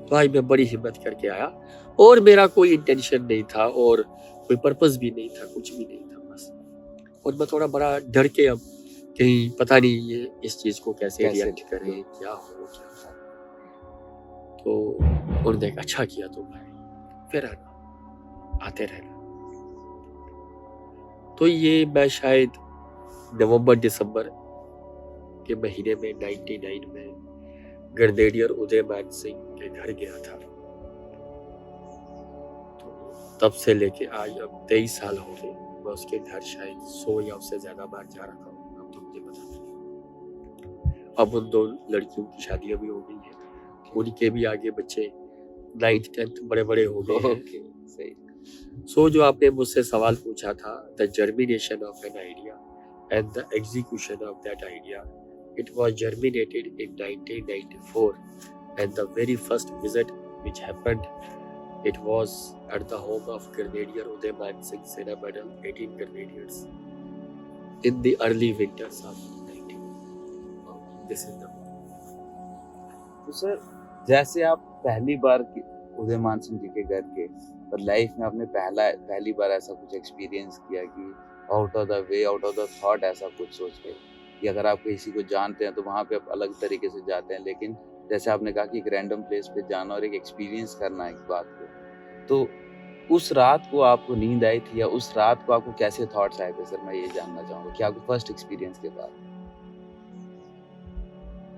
तो आज मैं बड़ी हिम्मत करके आया, और मेरा कोई इंटेंशन नहीं था और कोई पर्पस भी नहीं था, कुछ भी नहीं था बस। और मैं थोड़ा बड़ा डर के अब कहीं पता नहीं ये इस चीज को कैसे रिएक्ट करें, क्या हो क्या। तो उन्होंने कहा अच्छा किया तुम आए, फिर आना, आते रहना। तो ये मैं शायद नवंबर दिसंबर के महीने में 99 में ब्रिगेडियर उदयमान सिंह के घर गया था। तो तब से लेके आज अब 23 साल हो गए, मैं उसके घर शायद 100 या उससे ज्यादा बार जा रखा हूँ। अब तो मुझे पता नहीं। अब उन 2 लड़कियों की शादियां भी हो गई हैं, उनके भी आगे बच्चे 9th 10th बड़े बड़े हो गए हैं। ओके, सही। सो जो आपने मुझसे सवाल पूछा था, the germination of an idea and the execution of that idea, it was germinated in 1994, and the very first visit which happened, it was at the home of Brigadier Udayaman Singh, Sena Medal 18 Grenadiers, in the early winters of 19. This is the तो sir, जैसे आप पहली बार उदयमान सिंह जी के घर गए और life में आपने पहली बार ऐसा कुछ एक्सपीरियंस किया कि out of the way, out of the thought ऐसा कुछ सोच के कि अगर आप किसी को जानते हैं तो वहाँ पे आप अलग तरीके से जाते हैं, लेकिन जैसे आपने कहा कि एक रैंडम प्लेस पे जाना और एक एक्सपीरियंस करना एक बात को, तो उस रात को आपको नींद आई थी या उस रात को आपको कैसे थॉट्स आए थे सर? मैं ये जानना चाहूँगा कि आपको फर्स्ट एक्सपीरियंस के बाद।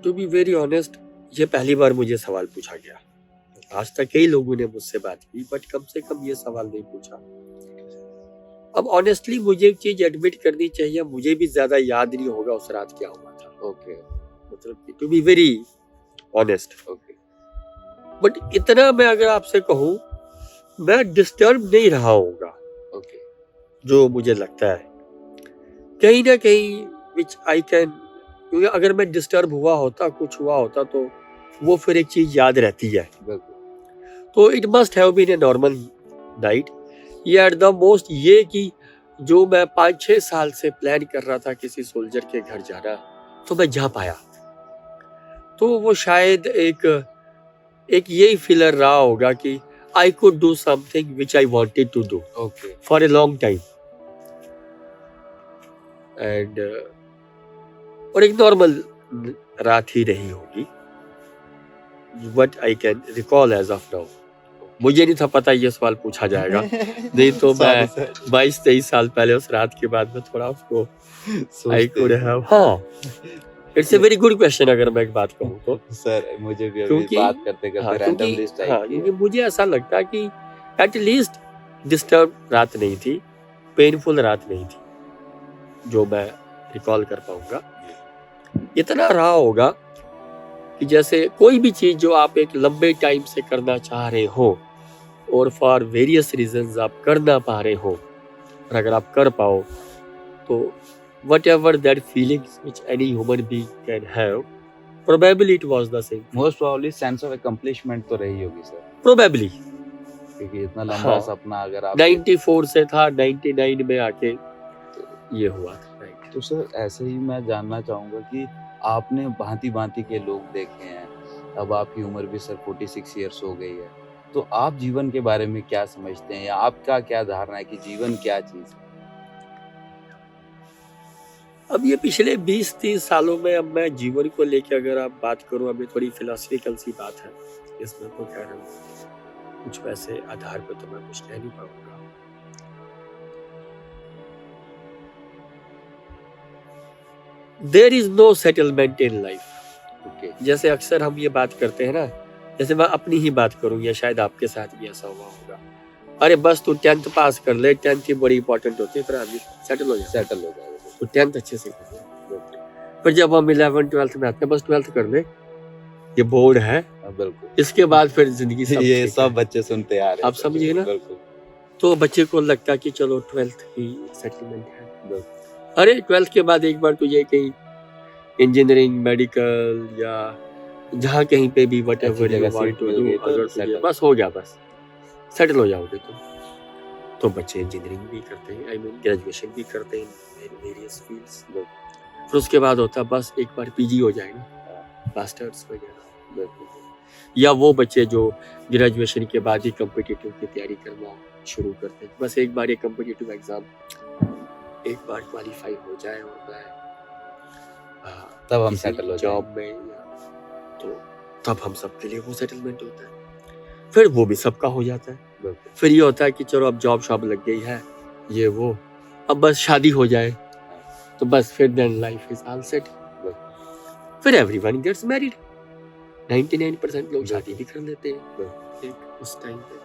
टू बी वेरी ऑनेस्ट, ये पहली बार मुझे सवाल पूछा गया। आज तक कई लोगों ने मुझसे बात की, बट कम से कम ये सवाल नहीं पूछा। अब ऑनेस्टली मुझे एक चीज एडमिट करनी चाहिए, मुझे भी ज्यादा याद नहीं होगा उस रात क्या हुआ था। ओके, मतलब to be very honest. Okay, but इतना मैं अगर आपसे कहूँ, मैं डिस्टर्ब नहीं रहा होगा। ओके, जो मुझे लगता है कहीं ना कहीं विच आई कैन, क्योंकि अगर मैं डिस्टर्ब हुआ होता, कुछ हुआ होता, तो वो फिर एक चीज याद रहती है। बिल्कुल। तो it must have been a normal night. ये एट द मोस्ट ये कि जो मैं 5-6 साल से प्लान कर रहा था किसी सोल्जर के घर जाना, तो मैं जा पाया। तो वो शायद एक यही फीलर रहा होगा कि I could do something which I wanted to do okay, for a long time. And और एक नॉर्मल रात ही रही होगी, what I can recall as of now. मुझे नहीं था पता ये सवाल पूछा जाएगा, नहीं तो मैं 22-23 साल पहले उस रात के बाद में थोड़ा उसको आई कुड हैव। हाँ, it's a very good question. अगर मैं एक बात कहूँ तो सर, मुझे भी अभी क्योंकि बात करते करते रैंडम लिस्ट आई क्योंकि मुझे ऐसा लगता है कि एट लीस्ट डिस्टर्ब रात नहीं थी, पेनफुल रात नहीं थी जो मैं रिकॉल कर पाऊंगा। इतना रहा होगा कि जैसे कोई भी चीज जो आप एक लंबे टाइम से करना चाह रहे हो और फॉर वेरियस रीजंस आप कर ना पा रहे हो, और अगर आप कर पाओ तो whatever that feelings which any human being can have, probably it was the same. Most probably sense of accomplishment तो रही होगी सर, Probably क्योंकि इतना लंबा हाँ, सपना अगर आप 94 से था, 99 में आके तो ये हुआ था। राइट। तो सर, ऐसे ही मैं जानना चाहूँगा कि आपने भांति भांति के लोग देखे हैं, अब आपकी उम्र भी सर 46 ईयर्स हो गई है, तो आप जीवन के बारे में क्या समझते हैं या आपका क्या धारणा है कि जीवन क्या चीज़ है? अब ये पिछले 20-30 सालों में अब मैं जीवन को लेके अगर आप बात करूं, अभी थोड़ी फिलोसफिकल सी बात है इसमें, तो कह रहा हूँ कुछ वैसे आधार पे तो मैं कुछ कह नहीं पाऊंगा। There is no settlement in life. Okay, जैसे अक्सर हम ये बात करते हैं ना, जैसे मैं अपनी ही बात करूं या शायद आपके साथ भी ऐसा हुआ होगा, अरे बस तू 10th पास कर ले, 10th ही बड़ी इंपॉर्टेंट होती है, फिर आदमी सेटल हो जाएगा, तो 10th अच्छे से कर ले। पर जब हम 11th-12th में आते हैं, बस 12th कर ले, ये बोर्ड है, बिल्कुल, इसके बाद फिर जिंदगी सब ये ठीक सब है। बच्चे सुनते आ रहे हैं आप सर, समझिए ना? बिल्कुल, तो बच्चे को लगता है कि चलो 12th ही सेटलमेंट है। बिल्कुल। अरे 12th के बाद एक बार तुझे कहीं इंजीनियरिंग, मेडिकल या जहाँ कहीं पे भी वट अच्छी एवर यू जगह वांट सीट टू मिल डू, गई तो अगर तुझे settle। बस हो गया, बस सेटल हो जाओगे तुम। तो बच्चे इंजीनियरिंग भी करते हैं, आई मीन ग्रेजुएशन भी करते हैं वेरियस फील्ड्स। फिर उसके बाद होता है बस एक बार पीजी हो जाए ना, मास्टर्स वगैरह। बिल्कुल, या वो बच्चे जो ग्रेजुएशन के बाद ही कॉम्पिटिटिव की तैयारी करना शुरू करते हैं, बस एक बार ये कॉम्पिटिटिव एग्जाम एक बार क्वालिफाई हो जाए और मैं तब हम किसी सेटल हो जॉब में, या तो तब हम सबके लिए वो सेटलमेंट होता है। फिर वो भी सबका हो जाता है। बिल्कुल, फिर ये होता है कि चलो अब जॉब शॉब लग गई है, ये वो, अब बस शादी हो जाए तो बस फिर then life is all set. फिर एवरीवन गेट्स मैरिड, 99% लोग शादी भी कर लेते हैं एक उस टाइम पे।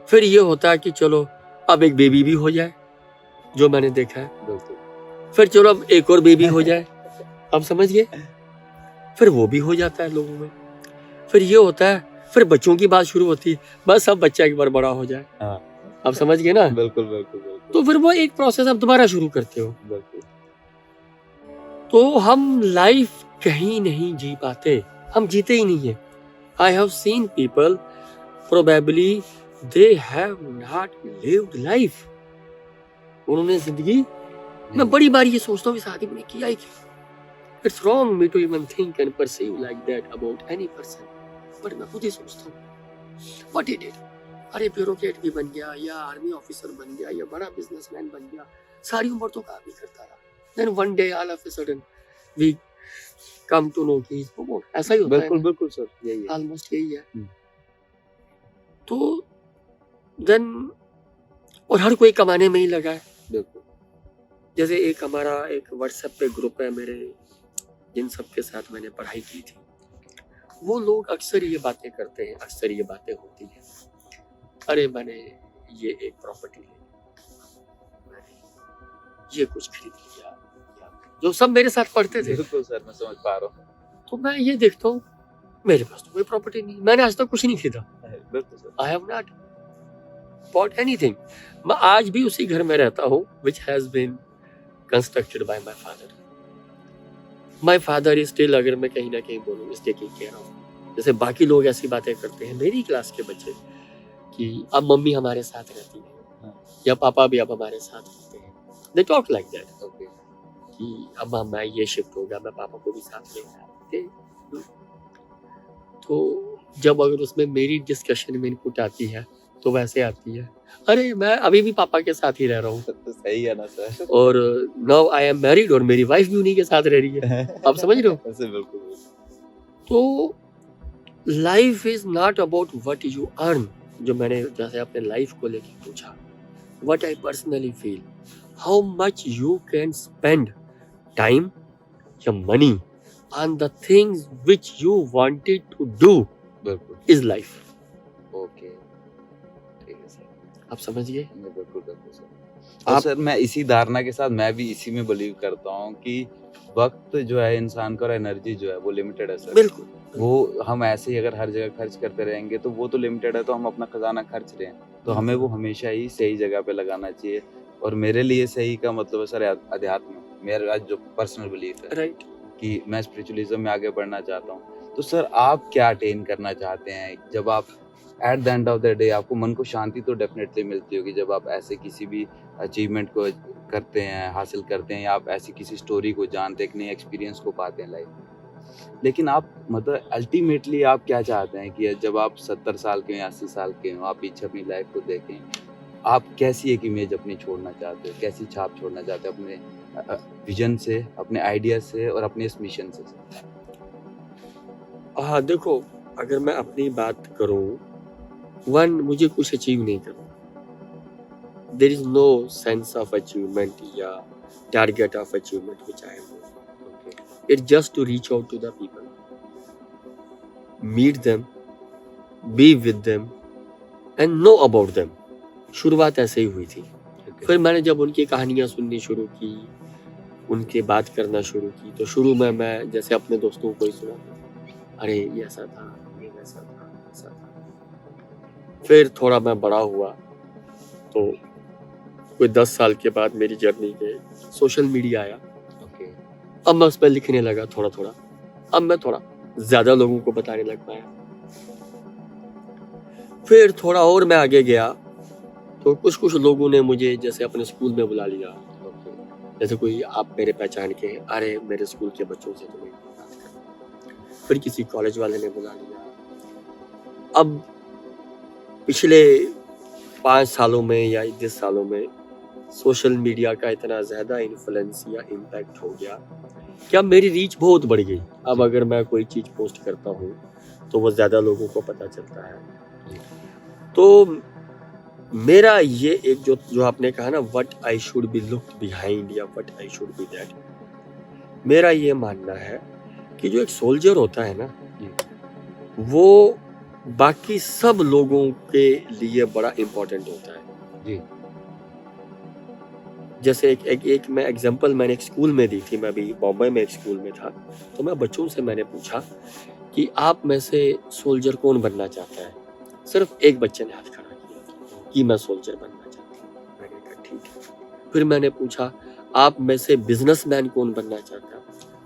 फिर ये होता है कि चलो अब एक बेबी भी हो जाए, जो मैंने देखा है। फिर चलो अब एक और बेबी हो जाए, अब समझ गए। फिर वो भी हो जाता है लोगों में। फिर ये होता है, फिर बच्चों की बात शुरू होती है, बस अब बच्चा एक बार बड़ा हो जाए। अब समझ गए ना। बिल्कुल बिल्कुल बिल्कुल। तो फिर वो एक प्रोसेस अब दोबारा शुरू करते हो। बिल्कुल। तो हम लाइफ कहीं नहीं जी पाते, हम जीते ही नहीं है। I have seen people probably they have not lived life. उन्होंने जिंदगी, मैं बड़ी बार ये सोचता हूँ इस आदमी ने किया ही क्या। It's wrong me to even think and perceive like that about any person, but मैं खुद ही सोचता हूँ व्हाट ही डिड। अरे ब्यूरोक्रेट भी बन गया, या आर्मी ऑफिसर बन गया, या बड़ा बिजनेसमैन बन गया, सारी उम्र तो काम ही करता रहा। Then one day all of a sudden we come to know कि ऐसा ही होता है। बिल्कुल बिल्कुल सर, यही है, ऑलमोस्ट यही है। तो देन और हर कोई कमाने में ही लगा है। बिल्कुल। जैसे एक हमारा एक व्हाट्सएप पे ग्रुप है मेरे, जिन सबके साथ मैंने पढ़ाई की थी, वो लोग अक्सर ये बातें करते हैं, अक्सर ये बातें होती हैं, अरे मैंने ये एक प्रॉपर्टी ले ली, मैंने ये कुछ खरीद लिया, जो सब मेरे साथ पढ़ते थे। बिल्कुल सर, मैं समझ पा रहा हूँ। तो मैं ये देखता हूँ मेरे पास तो कोई प्रॉपर्टी नहीं, मैंने आज तक कुछ नहीं खरीदा। बिल्कुल sir. I have not bought anything. मैं आज भी उसी घर में रहता हूँ which has been constructed by my father. My father is still, अगर मैं कहीं ना कहीं बोलूँ, is taking care of। जैसे बाकी लोग ऐसी बातें करते हैं मेरी क्लास के बच्चे कि अब मम्मी हमारे साथ रहती है, या पापा भी अब हमारे साथ रहते हैं। They talk like that, okay? कि अब मैं ये शिफ्ट हो गया, मैं पापा को भी साथ ले आते। तो जब अगर उसमें मेरी डिस्कशन में इनपुट आती है तो वैसे आती है, अरे मैं अभी भी पापा के साथ ही रह रहा हूँ। तो सही है ना सर। और नाउ आई एम मैरिड और मेरी वाइफ भी उन्हीं के साथ रह रही है। आप समझ रहे हो? ऐसे बिल्कुल। तो life is not about what you earn. जो मैंने जैसे अपने लाइफ को लेके पूछा, what I personally feel, how much you can spend time या money on the things which you wanted to do, बिल्कुल इज लाइफ। ओके, ठीक है सर, आप समझ गए? बिल्कुल बिल्कुल सर। और सर मैं इसी धारणा के साथ मैं भी इसी में बिलीव करता हूँ कि वक्त जो है इंसान का और एनर्जी जो है वो लिमिटेड है सर। बिल्कुल। वो हम ऐसे ही अगर हर जगह खर्च करते रहेंगे तो वो तो लिमिटेड है, तो हम अपना खजाना खर्च रहे हैं, तो हमें वो हमेशा ही सही जगह पे लगाना चाहिए। और मेरे लिए सही का मतलब है सर अध्यात्म, मेरा जो पर्सनल बिलीफ है, राइट, कि मैं स्पिरिचुअलिज्म में आगे बढ़ना चाहता हूँ। तो सर आप क्या अटेन करना चाहते हैं? जब आप at the end of the day आपको मन को शांति तो डेफिनेटली मिलती होगी जब आप ऐसे किसी भी अचीवमेंट को करते हैं, हासिल करते हैं, या आप ऐसी किसी स्टोरी को जानते हैं, एक नए एक्सपीरियंस को पाते हैं लाइफ में। लेकिन आप मतलब अल्टीमेटली आप क्या चाहते हैं कि जब आप 70 साल के हो या 80 साल के हो, आप पीछे अपनी लाइफ को देखें, आप कैसी एक इमेज अपनी छोड़ना चाहते हो, कैसी छाप छोड़ना चाहते हो अपने विजन से, अपने आइडिया से और अपने इस मिशन से? हाँ देखो, अगर मैं अपनी बात करूँ, वन, मुझे कुछ अचीव नहीं करना। There is no sense of achievement या target of achievement which I have. It's just to reach out to the people, meet them, be with them and know about them. शुरुआत ऐसे ही हुई थी। फिर मैंने जब उनकी कहानियाँ सुननी शुरू की, उनके बात करना शुरू की, तो शुरू में मैं जैसे अपने दोस्तों को ही सुना, अरे ये ऐसा था, ये वैसा था, ऐसा था। फिर थोड़ा मैं बड़ा हुआ तो कोई 10 साल के बाद मेरी जर्नी पे सोशल मीडिया आया। अब मैं उस पर लिखने लगा थोड़ा थोड़ा, अब मैं थोड़ा ज्यादा लोगों को बताने लग पाया। फिर थोड़ा और मैं आगे गया तो कुछ लोगों ने मुझे जैसे अपने स्कूल में बुला लिया, जैसे कोई आप मेरे पहचान के, अरे मेरे स्कूल के बच्चों से तुम्हें बात करना। फिर किसी कॉलेज वाले ने बुला लिया। अब पिछले 5 सालों में या 10 सालों में सोशल मीडिया का इतना ज़्यादा इन्फ्लुएंस या इम्पैक्ट हो गया कि अब मेरी रीच बहुत बढ़ गई। अब अगर मैं कोई चीज़ पोस्ट करता हूँ तो वो ज़्यादा लोगों को पता चलता है। तो मेरा ये एक जो आपने कहा ना, what I should be looked behind या what I should be that, मेरा ये मानना है कि जो एक सोल्जर होता है ना, वो बाकी सब लोगों के लिए बड़ा इम्पोर्टेंट होता है जी। जैसे एक मैं एग्जांपल मैंने एक स्कूल में दी थी। मैं अभी बॉम्बे में एक स्कूल में था, तो मैं बच्चों से मैंने पूछा कि आप में से सोल्जर कौन बनना चाहता है। सिर्फ एक बच्चे ने हाथ खड़ा किया कि मैं सोल्जर बनना चाहता हूँ। मैंने कहा ठीक है। फिर मैंने पूछा आप में से बिजनेसमैन कौन बनना चाहता है।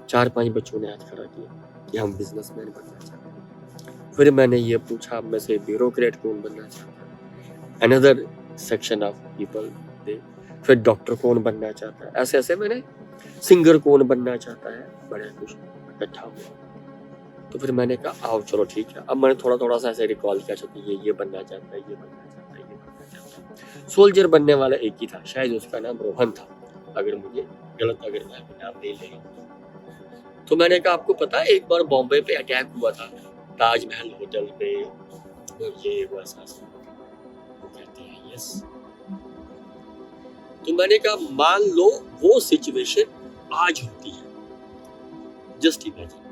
4-5 बच्चों ने हाथ खड़ा किया कि हम बिजनेसमैन बनना चाहते हैं। फिर मैंने ये पूछा आप में से ब्यूरोक्रेट कौन बनना चाहता है। Another section of people they. फिर डॉक्टर कौन बनना चाहता है। ऐसे ऐसे मैंने सिंगर कौन बनना चाहता है, बड़े कुछ इकट्ठा हुआ। तो फिर मैंने कहा आओ चलो ठीक है। अब मैंने थोड़ा थोड़ा सा ऐसे रिकॉल किया, चलो ये बनना चाहता है, ये बनना चाहता है, ये बनना चाहता है। सोल्जर बनने वाला एक ही था, शायद उसका नाम रोहन था, अगर मुझे गलत अगर मैं नाम नहीं ले। तो मैंने कहा आपको पता है एक बार बॉम्बे पे अटैक हुआ था ताजमहल होटल पे, ये हुआ ऐसा। वो कहते हैं यस। तो मैंने कहा मान लो वो सिचुएशन आज होती है, जस्ट इमेजिन।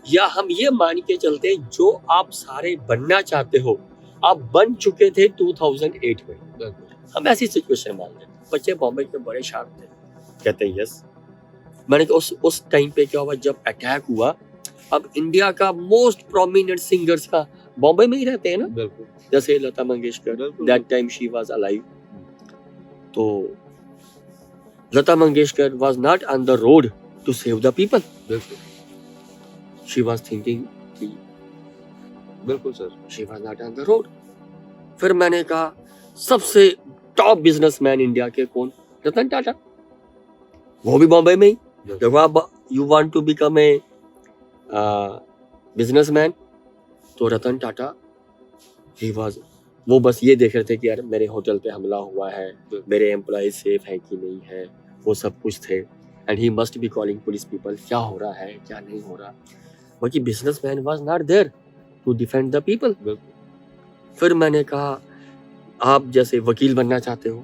या हम ये मान के चलते हैं जो आप सारे बनना चाहते हो आप बन चुके थे 2008 में। हम ऐसी सिचुएशन मान लें। बच्चे बॉम्बे के बड़े शार्प थे, कहते हैं यस। मैंने कहा उस टाइम पे क्या हुआ जब अटैक हुआ। अब इंडिया का मोस्ट प्रोमिनेंट सिंगर्स का बॉम्बे में ही रहते हैं ना, बिल्कुल। जैसे Lata Mangeshkar, that time she was alive. तो Lata Mangeshkar was not on the road to save the people. बिल्कुल। शी वाज थिंकिंग कि बिल्कुल sir, she was not on the road. फिर मैंने कहा सबसे टॉप बिजनेसमैन इंडिया के कौन, रतन टाटा, वो भी बॉम्बे में ही। देखो आप you want to become a businessman, तो रतन टाटा ही वाज, वो बस ये देख रहे थे कि यार मेरे होटल पे हमला हुआ है, मेरे एम्प्लॉय सेफ है कि नहीं है, वो सब कुछ थे। And he must be calling police people, क्या हो रहा है क्या नहीं हो रहा। बाकी businessman was not there to defend the people. फिर मैंने कहा आप जैसे वकील बनना चाहते हो,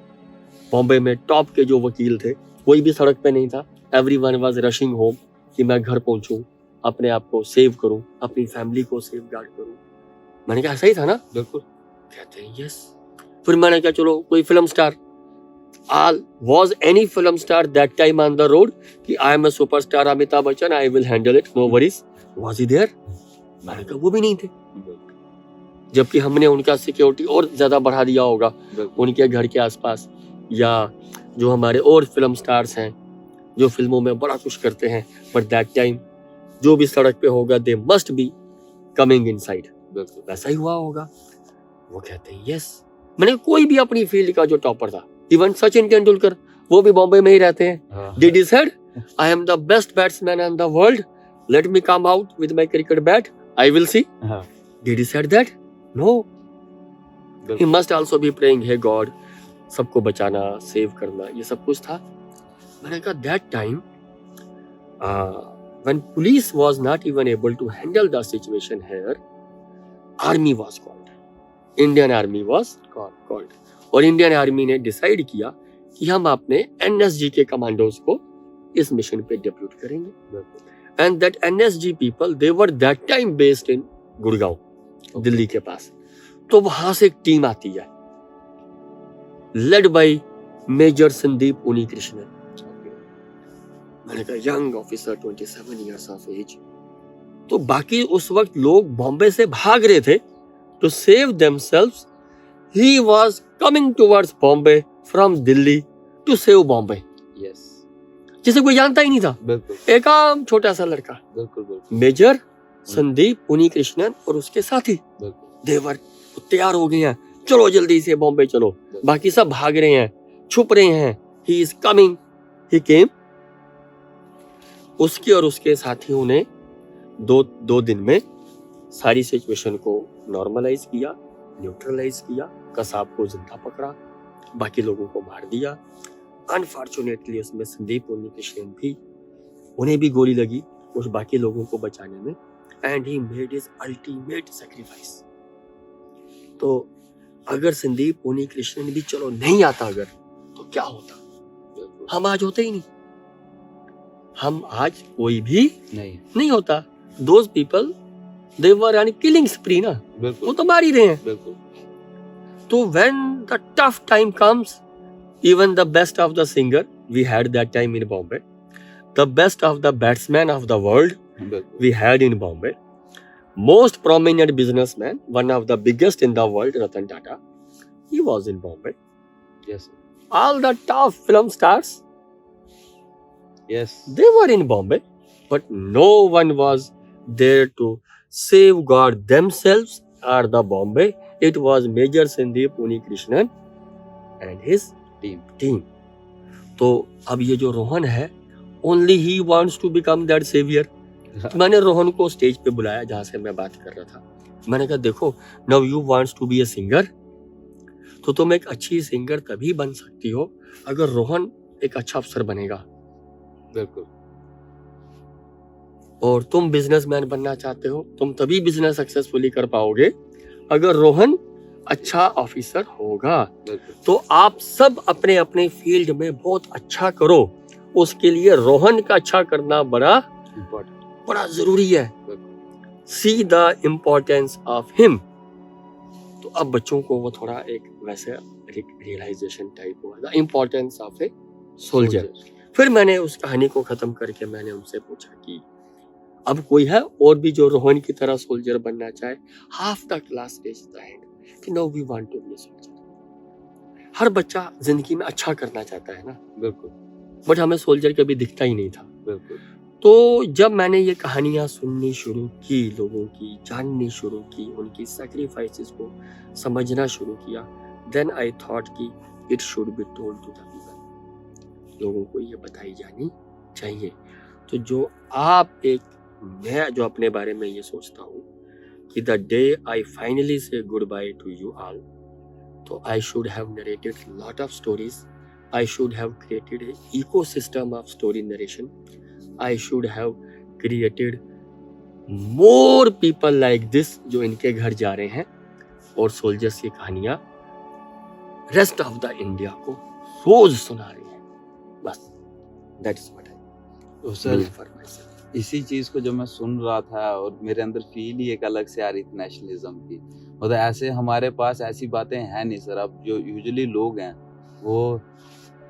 बॉम्बे में टॉप के जो वकील थे कोई भी सड़क पे नहीं था, एवरीवन वाज रशिंग होम कि मैं घर पहुंचूं, अपने आप को सेव करूं, अपनी फैमिली को सेफ गार्ड करूं। मैंने कहा सही था ना, बिल्कुल। कहते हैं यस। फिर मैंने कहा चलो कोई film star, was any film star that time on the road कि I am a superstar Amitabh Bachchan, I will handle it, no worries, was he there? मैंने कहा वो भी नहीं थे, जबकि हमने उनका सिक्योरिटी और ज्यादा बढ़ा दिया होगा उनके घर के आसपास। या जो हमारे और फिल्म स्टार्स हैं जो फिल्मों में बड़ा कुछ करते हैं, बट दैट टाइम जो भी सड़क पे होगा they must be coming inside, वैसा ही हुआ होगा। वो कहते हैं यस। मैंने कोई भी अपनी फील्ड का जो टॉपर था, इवन सचिन तेंदुलकर, वो भी बॉम्बे में ही रहते हैं। Did he said, I am the best batsman in the world. Let me come out with my cricket bat. I will see. Did he said that? No. He must also be praying, hey God, सबको बचाना, save करना, ये सब कुछ था। मैंने कहा that time, when police was not even able to handle the situation here, army was called. Indian army was called. और इंडियन आर्मी ने डिसाइड किया कि हम अपने एनएसजी के कमांडोज को इस मिशन पे डिप्लॉय करेंगे। And that NSG people they were that time based in Gurgaon, Delhi के पास। तो वहां से एक टीम आती है led by major Sandeep Unnikrishnan. मैंने कहा young officer 27 years of age. तो बाकी उस वक्त लोग बॉम्बे से भाग रहे थे to save themselves. He was coming towards Bombay from Delhi to save Bombay. Yes. जिसे कोई जानता ही नहीं था। बिल्कुल। एक आम छोटा सा लड़का। बिल्कुल। मेजर संदीप उनीकृष्णन और उसके साथी देवर तैयार हो गए हैं, चलो जल्दी से बॉम्बे चलो। बाकी सब भाग रहे हैं, छुप रहे हैं। He is coming. He came. उसके और उसके साथियों ने दो दिन में सारी सिचुएशन को नॉर्मलाइज किया, न्यूट्रलाइज किया, कसाब को जिंदा पकड़ा, बाकी लोगों को मार दिया। अनफॉर्चुनेटली उसमें संदीप उनीकृष्णन भी, उन्हें भी गोली लगी उस बाकी लोगों को बचाने में। And he made his ultimate sacrifice. तो अगर संदीप उन्नीकृष्णन भी चलो नहीं आता अगर, तो क्या होता? हम आज होते ही नहीं, हम आज कोई भी नहीं होता। Those people they were on killing स्प्री ना, वो तो मार ही रहे हैं। बिल्कुल। तो when the tough time comes, even the best of the singer we had that time in Bombay, the best of the batsmen of the world we had in Bombay, most prominent businessman, one of the biggest in the world, Ratan Tata, he was in Bombay. Yes. All the top film stars, yes, they were in Bombay, but no one was there to safeguard themselves or the Bombay. It was Major Sandeep Unnikrishnan and his team. तो अब ये जो रोहन है, only he wants to become that savior. मैंने रोहन को stage पे बुलाया जहाँ से मैं बात कर रहा था। मैंने कहा देखो, now you wants to be a singer, तो तुम एक अच्छी सिंगर तभी बन सकती हो अगर रोहन एक अच्छा अफसर बनेगा। बिल्कुल। और तुम बिजनेसमैन बनना चाहते हो, तुम तभी बिजनेस सक्सेसफुली कर पाओगे अगर रोहन अच्छा ऑफिसर होगा। तो आप सब अपने अपने फील्ड में बहुत अच्छा करो, उसके लिए रोहन का अच्छा करना बड़ा जरूरी है। See the importance of him. तो अब बच्चों को वो थोड़ा एक वैसे रियलाइजेशन टाइप हुआ, the importance of a soldier. फिर मैंने उस कहानी को खत्म करके मैंने उनसे पूछा कि अब कोई है और भी जो रोहन की तरह सोल्जर बनना चाहे? Half the class raised the hand कि no we want to be a soldier. हर बच्चा जिंदगी में अच्छा करना चाहता है ना। बिल्कुल। बट हमें सोल्जर कभी दिखता ही नहीं था। बिल्कुल। तो जब मैंने ये कहानियां सुननी शुरू की, लोगों की जाननी शुरू की, उनकी सैक्रिफाइसेस को समझना शुरू किया, देन आई थॉट कि it should be told to the people. लोगों को ये बताई जानी चाहिए। तो जो आप मैं जो अपने बारे में ये सोचता हूँ कि the day I finally say good bye to you all, तो I should have narrated lot of stories, I should have created a ecosystem of story narration, I should have created more people like this जो इनके घर जा रहे हैं और soldiers की कहानियां रेस्ट ऑफ द इंडिया को रोज सुना रही हैं। बस that's what I sir for myself. इसी चीज को जब मैं सुन रहा था और मेरे अंदर फील ही एक अलग से आ रही थी नेशनलिज्म की। मतलब ऐसे हमारे पास ऐसी बातें हैं नहीं सर। अब जो यूजुअली लोग हैं वो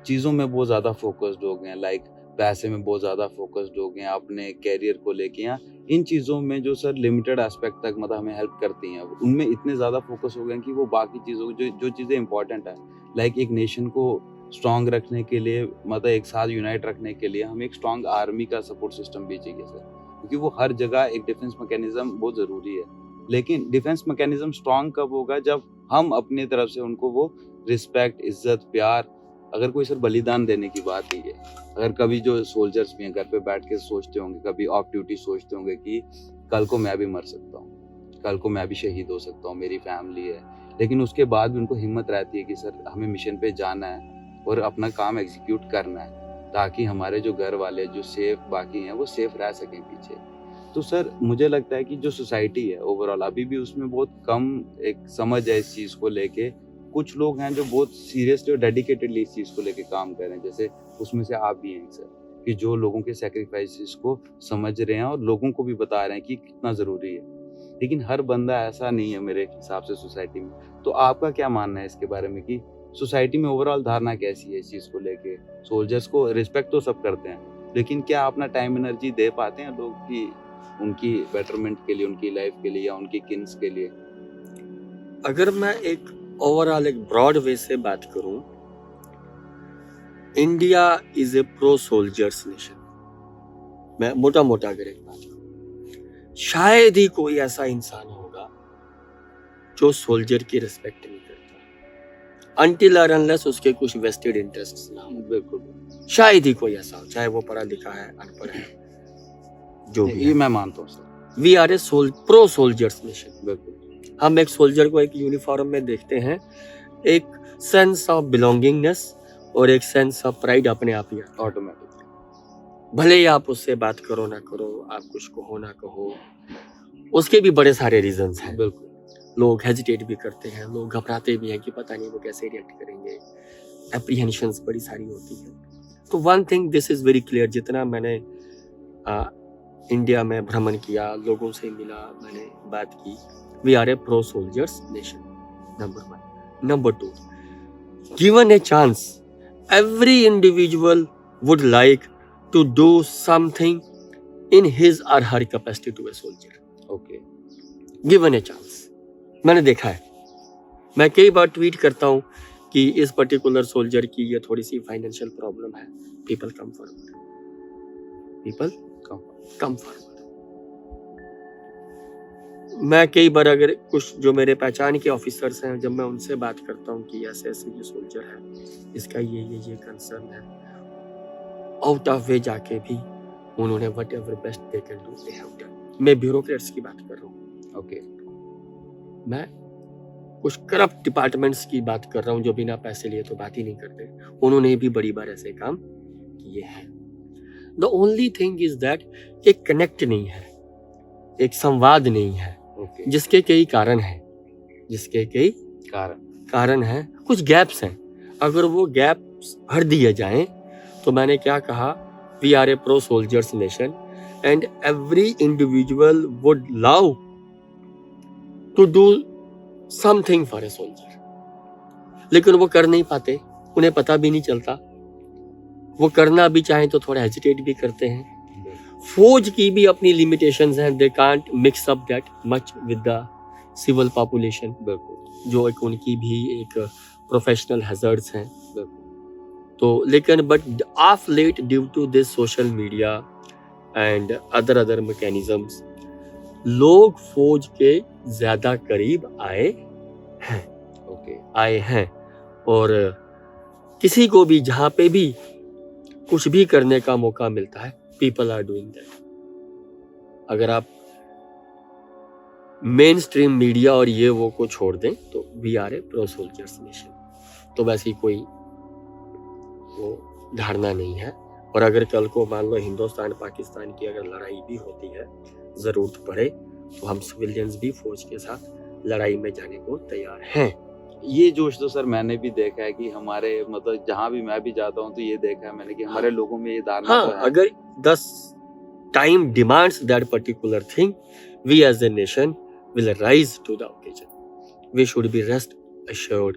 चीज़ों में बहुत ज़्यादा फोकस्ड हो गए हैं, लाइक पैसे में बहुत ज़्यादा फोकस्ड हो गए हैं, अपने कैरियर को लेके या इन चीज़ों में जो सर लिमिटेड एस्पेक्ट तक मतलब हमें हेल्प करती हैं, उनमें इतने ज़्यादा फोकस हो गए हैं कि वो बाकी चीज़ों जो चीज़ें इंपॉर्टेंट है, लाइक एक नेशन को स्ट्रांग रखने के लिए, मतलब एक साथ यूनाइट रखने के लिए हमें एक स्ट्रांग आर्मी का सपोर्ट सिस्टम भी चाहिए सर, क्योंकि वो हर जगह एक डिफेंस मैकेनिज्म बहुत ज़रूरी है। लेकिन डिफेंस मैकेनिज्म स्ट्रांग कब होगा? जब हम अपनी तरफ से उनको वो रिस्पेक्ट, इज्जत, प्यार, अगर कोई सर बलिदान देने की बात ही है, अगर कभी जो सोल्जर्स भी हैं घर पे बैठ के सोचते होंगे, कभी ऑफ ड्यूटी सोचते होंगे कि कल को मैं भी मर सकता हूँ, कल को मैं भी शहीद हो सकता हूँ, मेरी फैमिली है, लेकिन उसके बाद भी उनको हिम्मत रहती है कि सर हमें मिशन पे जाना है और अपना काम एग्जीक्यूट करना है, ताकि हमारे जो घर वाले जो सेफ बाकी हैं वो सेफ रह सकें पीछे। तो सर मुझे लगता है कि जो सोसाइटी है ओवरऑल अभी भी उसमें बहुत कम एक समझ है इस चीज़ को लेके। कुछ लोग हैं जो बहुत सीरियसली और डेडिकेटेडली इस चीज़ को लेके काम कर रहे हैं, जैसे उसमें से आप भी हैं सर, कि जो लोगों के सैक्रिफाइसेस को समझ रहे हैं और लोगों को भी बता रहे हैं कि कितना ज़रूरी है। लेकिन हर बंदा ऐसा नहीं है मेरे हिसाब से सोसाइटी में। तो आपका क्या मानना है इसके बारे में कि सोसाइटी में ओवरऑल धारणा कैसी है इस चीज़ को लेके? सोल्जर्स को रिस्पेक्ट तो सब करते हैं, लेकिन क्या अपना टाइम एनर्जी दे पाते हैं लोग कि उनकी बेटरमेंट के लिए, उनकी लाइफ के लिए या उनकी किन्स के लिए? अगर मैं एक ओवरऑल एक ब्रॉड वे से बात करूं, India is a pro soldiers nation. मैं मोटा मोटा अगर एक बात करूं, शायद ही कोई ऐसा इंसान होगा जो सोल्जर की रिस्पेक्ट नहीं करता, अनटिल और अनलेस उसके कुछ वेस्टेड इंटरेस्ट्स ना हो। बिल्कुल, शायद ही कोई ऐसा हो, चाहे वो पढ़ा लिखा है, अनपढ़ है, जो भी ये मैं मानता हूँ sir. We are a pro soldiers nation. बिल्कुल, हम एक सोल्जर को एक यूनिफॉर्म में देखते हैं, एक सेंस ऑफ बिलोंगिंगनेस और एक सेंस ऑफ प्राइड अपने आप ही ऑटोमेटिक। भले ही आप उससे बात करो ना करो, आप कुछ कहो ना कहो, उसके भी बड़े सारे रीजंस हैं। बिल्कुल, लोग हेजिटेट भी करते हैं, लोग घबराते भी हैं कि पता नहीं वो कैसे रिएक्ट करेंगे, एप्रीहेंशंस बड़ी सारी होती हैं। तो one thing this is very clear, जितना मैंने इंडिया में भ्रमण किया, लोगों से मिला, मैंने बात की, we are a pro soldiers nation, number 1। Number 2, given a chance every individual would like to do something in his or her capacity to a soldier. Okay. Given a chance. मैंने देखा है, मैं कई बार ट्वीट करता हूँ कि इस particular soldier की ये थोड़ी सी फाइनेंशियल प्रॉब्लम है, people come forward, people come forward. मैं कई बार अगर कुछ जो मेरे पहचान के ऑफिसर्स हैं, जब मैं उनसे बात करता हूँ कि ऐसे ऐसे ये सोल्जर है, इसका ये कंसर्न है, आउट ऑफ वे जाके भी उन्होंने what ever best they can do they have done. मैं ब्यूरोक्रेट्स की बात कर रहा हूँ, ओके। मैं कुछ करप्ट डिपार्टमेंट्स की बात कर रहा हूँ जो बिना पैसे लिए तो बात ही नहीं करते, उन्होंने भी बड़ी बार ऐसे काम किए हैं। The only thing is that एक कनेक्ट नहीं है, एक संवाद नहीं है, Okay. जिसके कई कारण हैं, जिसके कई कारण हैं, कुछ गैप्स हैं। अगर वो गैप्स भर दिए जाएं तो मैंने क्या कहा, we are a pro soldiers nation and every individual would love to do something for a soldier, लेकिन वो कर नहीं पाते, उन्हें पता भी नहीं चलता, वो करना भी चाहें तो थोड़ा हेजिटेट भी करते हैं। फौज की भी अपनी लिमिटेशंस हैं, they can't mix up that much with the civil population, जो एक उनकी भी एक प्रोफेशनल हैजर्ड्स हैं। तो लेकिन but of late due to this social media and other mechanisms, लोग फौज के ज्यादा करीब आए हैं और किसी को भी जहाँ पे भी कुछ भी करने का मौका मिलता है, people are doing that. अगर आप मेन स्ट्रीम मीडिया और ये वो को छोड़ दें तो we are a pro soldiers nation, तो वैसी कोई वो धारणा नहीं है। और अगर कल को मान लो हिंदुस्तान पाकिस्तान की अगर लड़ाई भी होती है, जरूरत पड़े, तो हम सिविलियंस भी फौज के साथ लड़ाई में जाने को तैयार हैं। ये जोश तो सर मैंने भी देखा है कि हमारे मतलब जहाँ भी मैं भी जाता हूँ तो ये देखा है मैंने कि हमारे लोगों में ये धारणा तो है। अगर 10 time demands that particular thing, we as a nation will rise to the occasion, we should be rest assured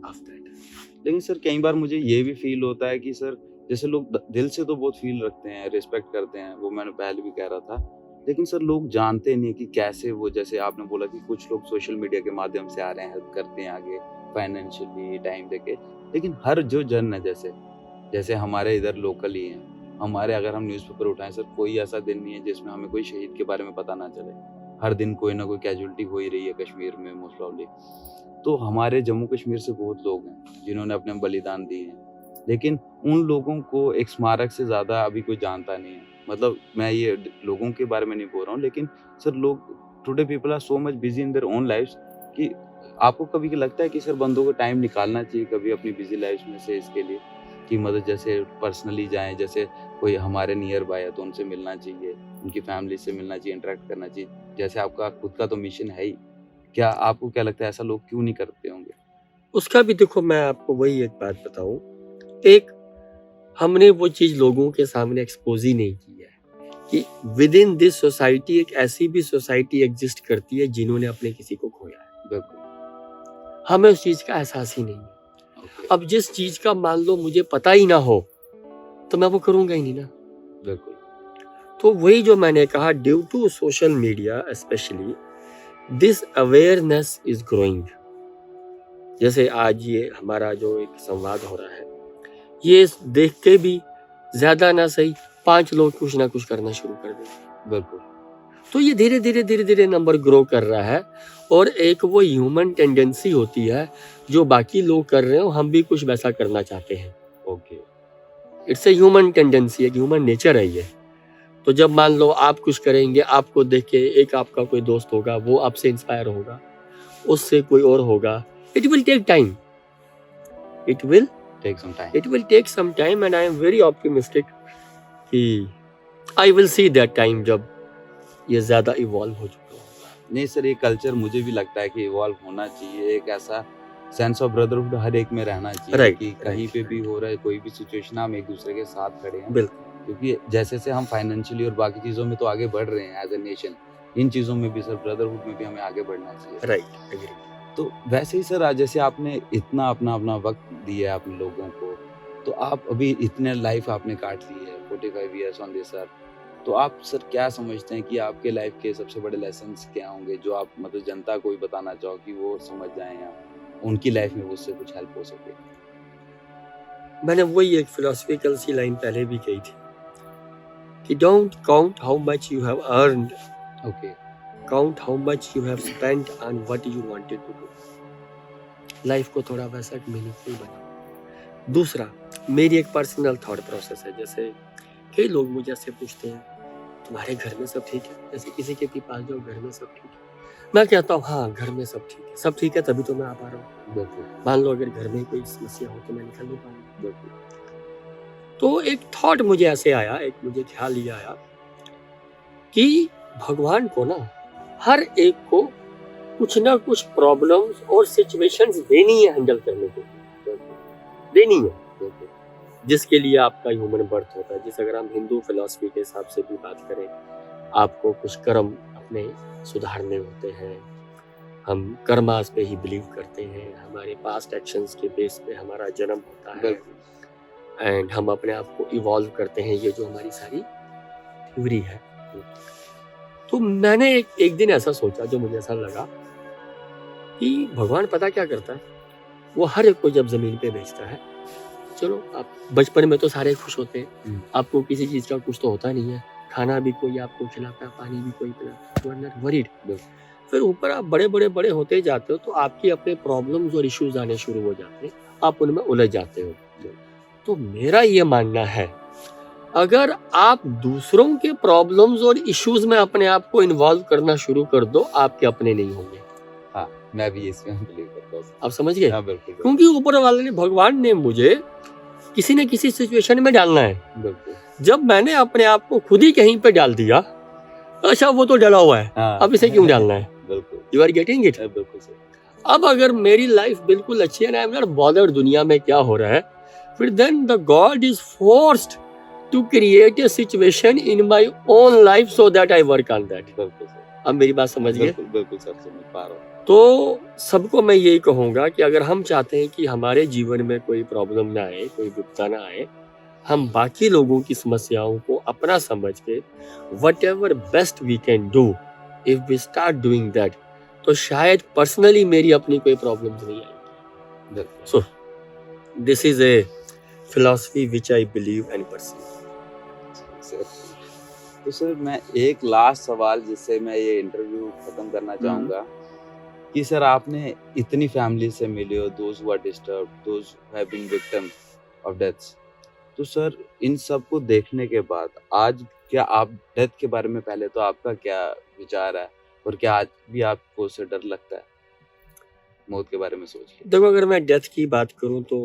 of that. लेकिन सर कई बार मुझे ये भी फील होता है कि सर जैसे लोग दिल से तो बहुत फील रखते हैं, रिस्पेक्ट करते हैं, वो मैंने पहले भी कह रहा था, लेकिन सर लोग जानते नहीं कि कैसे वो, जैसे आपने बोला कि कुछ लोग सोशल मीडिया के माध्यम से आ रहे हैं, हेल्प करते हैं आगे फाइनेंशियली टाइम देके, लेकिन हर जो जन है जैसे हमारे इधर लोकल ही हैं, हमारे अगर हम न्यूज़पेपर उठाएं सर, कोई ऐसा दिन नहीं है जिसमें हमें कोई शहीद के बारे में पता ना चले। हर दिन कोई ना कोई कैजुअलिटी हो ही रही है कश्मीर में मोस्ट प्रॉब्ली। तो हमारे जम्मू कश्मीर से बहुत लोग हैं जिन्होंने अपने बलिदान दिए हैं, लेकिन उन लोगों को एक स्मारक से ज़्यादा अभी कोई जानता नहीं है। मतलब मैं ये लोगों के बारे में नहीं बोल रहा हूँ, लेकिन सर लोग today people are so much busy in their own lifes कि आपको कभी लगता है कि सर बंदों को टाइम निकालना चाहिए कभी अपनी बिजी लाइफ में से इसके लिए कि मतलब जैसे पर्सनली जाएं, जैसे कोई हमारे नियर बाय है तो उनसे मिलना चाहिए, उनकी फैमिली से मिलना चाहिए, इंटरेक्ट करना चाहिए, जैसे आपका खुद का तो मिशन है ही। क्या आपको क्या लगता है ऐसा लोग क्यों नहीं करते होंगे? उसका भी देखो, मैं आपको वही एक बात बताऊं, एक हमने वो चीज लोगों के सामने एक्सपोज ही नहीं की है कि विद इन दिस सोसाइटी एक ऐसी भी सोसाइटी एग्जिस्ट करती है जिन्होंने अपने किसी को खोया है। बिल्कुल, हमें उस चीज का एहसास ही नहीं है। अब जिस चीज का मान लो मुझे पता ही ना हो तो मैं वो करूंगा ही नहीं ना। बिल्कुल। तो वही जो मैंने कहा, due to social media specially this awareness is growing. जैसे आज ये हमारा जो एक संवाद हो रहा है, ये देख के भी ज्यादा ना सही 5 लोग कुछ ना कुछ करना शुरू कर देंगे। बिल्कुल। तो ये धीरे धीरे नंबर ग्रो कर रहा है और एक वो ह्यूमन टेंडेंसी होती है जो बाकी लोग कर रहे हो, हम भी कुछ वैसा करना चाहते हैं। Okay, it's a human tendency, एक ह्यूमन नेचर है ये। तो जब मान लो आप कुछ करेंगे, आपको देख के एक आपका कोई दोस्त होगा, वो आपसे इंस्पायर होगा, उससे कोई और होगा, it will take time, it will take some time and I am very optimistic कि I will see that time जब ये ज्यादा इवॉल्व हो चुका होगा। नहीं सर, ये कल्चर मुझे भी लगता है कि इवॉल्व होना चाहिए। एक ऐसा सेंस ऑफ ब्रदरहुड हर एक में रहना चाहिए राइट कि कहीं पे भी हो रहा है कोई भी सिचुएशन, हम एक दूसरे के साथ खड़े हैं। बिल्कुल क्योंकि जैसे से हम फाइनेंशियली और बाकी चीज़ों में तो आगे बढ़ रहे हैं एज ए नेशन, इन चीज़ों में भी सर, ब्रदरहुड में भी हमें आगे बढ़ना चाहिए। राइट एग्री तो वैसे ही सर, आज जैसे आपने इतना अपना अपना वक्त दिया है अपने लोगों को, तो आप अभी इतने लाइफ आपने काट ली है, 45 ईयर्स ऑन दिस अर्थ, तो आप सर क्या समझते हैं कि आपके लाइफ के सबसे बड़े लेसन्स क्या होंगे जो आप मतलब जनता को भी बताना चाहो कि वो समझ जाएं या उनकी लाइफ में उससे कुछ हेल्प हो सके? मैंने वही एक फिलोसफिकल सी लाइन पहले भी कही थी कि don't count how much you have earned, okay, count how much you have spent on what you wanted to do. Life को थोड़ा वैसा मीनिंगफुल बनाओ। दूसरा, मेरी एक पर्सनल थॉट प्रोसेस है। जैसे कई लोग मुझे ऐसे पूछते हैं तुम्हारे घर में सब ठीक है, जैसे किसी के भी पास जाओ घर में सब ठीक है, मैं कहता हूँ हाँ घर में सब ठीक है, सब ठीक है तभी तो मैं आ पा रहा हूँ। बिल्कुल मान लो अगर घर में कोई समस्या हो तो मैं निकल नहीं पाऊंगा। बिल्कुल। तो एक थॉट मुझे ऐसे आया, एक मुझे ख्याल ये आया कि भगवान को ना हर एक को कुछ ना कुछ प्रॉब्लम्स और सिचुएशंस देनी है हैंडल करने को, देनी है, जिसके लिए आपका ह्यूमन बर्थ होता है। जिस अगर हम हिंदू फिलॉसफी के हिसाब से भी बात करें, आपको कुछ कर्म अपने सुधारने होते हैं। हम कर्मास पे ही बिलीव करते हैं, हमारे पास्ट एक्शंस के बेस पे हमारा जन्म होता है एंड हम अपने आप को इवॉल्व करते हैं। ये जो हमारी सारी थ्योरी है। तो मैंने एक दिन ऐसा सोचा, जो मुझे ऐसा लगा कि भगवान पता क्या करता है, वो हर एक को जब जमीन पे भेजता है, चलो आप बचपन में तो सारे खुश होते हैं, आपको किसी चीज का कुछ तो होता नहीं है, खाना भी कोई आपको खिलाता है, पानी भी कोई पिलाता है, यू आर नॉट वरीड। फिर ऊपर आप बड़े होते जाते हो तो आपके अपने प्रॉब्लम्स और इश्यूज आने शुरू हो जाते हैं, आप उनमें उलझ जाते हो। तो मेरा ये मानना है, अगर आप दूसरों के प्रॉब्लम्स और इश्यूज में अपने आप को इन्वॉल्व करना शुरू कर दो, आपके अपने नहीं होंगे। हाँ, मैं भी इसमें बिलीव करता हूँ। आप समझ गए? हाँ, बिल्कुल। क्योंकि ऊपर वाले ने, भगवान ने मुझे किसी न किसी सिचुएशन में डालना है। बिल्कुल। जब मैंने अपने आप को खुद ही कहीं पे डाल दिया, अच्छा वो तो डला हुआ है, हाँ, अब इसे क्यों डालना है? बिल्कुल। You are getting it? बिल्कुल सर। अब अगर मेरी लाइफ बिल्कुल अच्छी है ना, आई एम नॉट बॉदर्ड दुनिया में क्या हो रहा है, फिर then the god is forced to create a situation in my own life so that I work on that. बिल्कुल सर। अब मेरी बात समझ गए? बिल्कुल सर, समझ पा रहा हूँ। तो सबको मैं यही कहूंगा कि अगर हम चाहते हैं कि हमारे जीवन में कोई प्रॉब्लम ना आए, कोई विपदा ना आए, हम बाकी लोगों की समस्याओं को अपना समझ के whatever best we can do, if we start doing that, तो शायद पर्सनली मेरी अपनी कोई प्रॉब्लम्स नहीं आएगी। So this is a philosophy which I believe and pursue. तो सर, मैं एक लास्ट सवाल जिससे मैं ये इंटरव्यू खत्म करना चाहूंगा कि सर, आपने इतनी फैमिली से मिले हो, those who are disturbed, those who have been victims of deaths, तो सर इन सब को देखने के बाद आज क्या आप डेथ के बारे में, पहले तो आपका क्या विचार है, और क्या आज भी आपको उससे डर लगता है मौत के बारे में सोच के? देखो, अगर मैं डेथ की बात करूं तो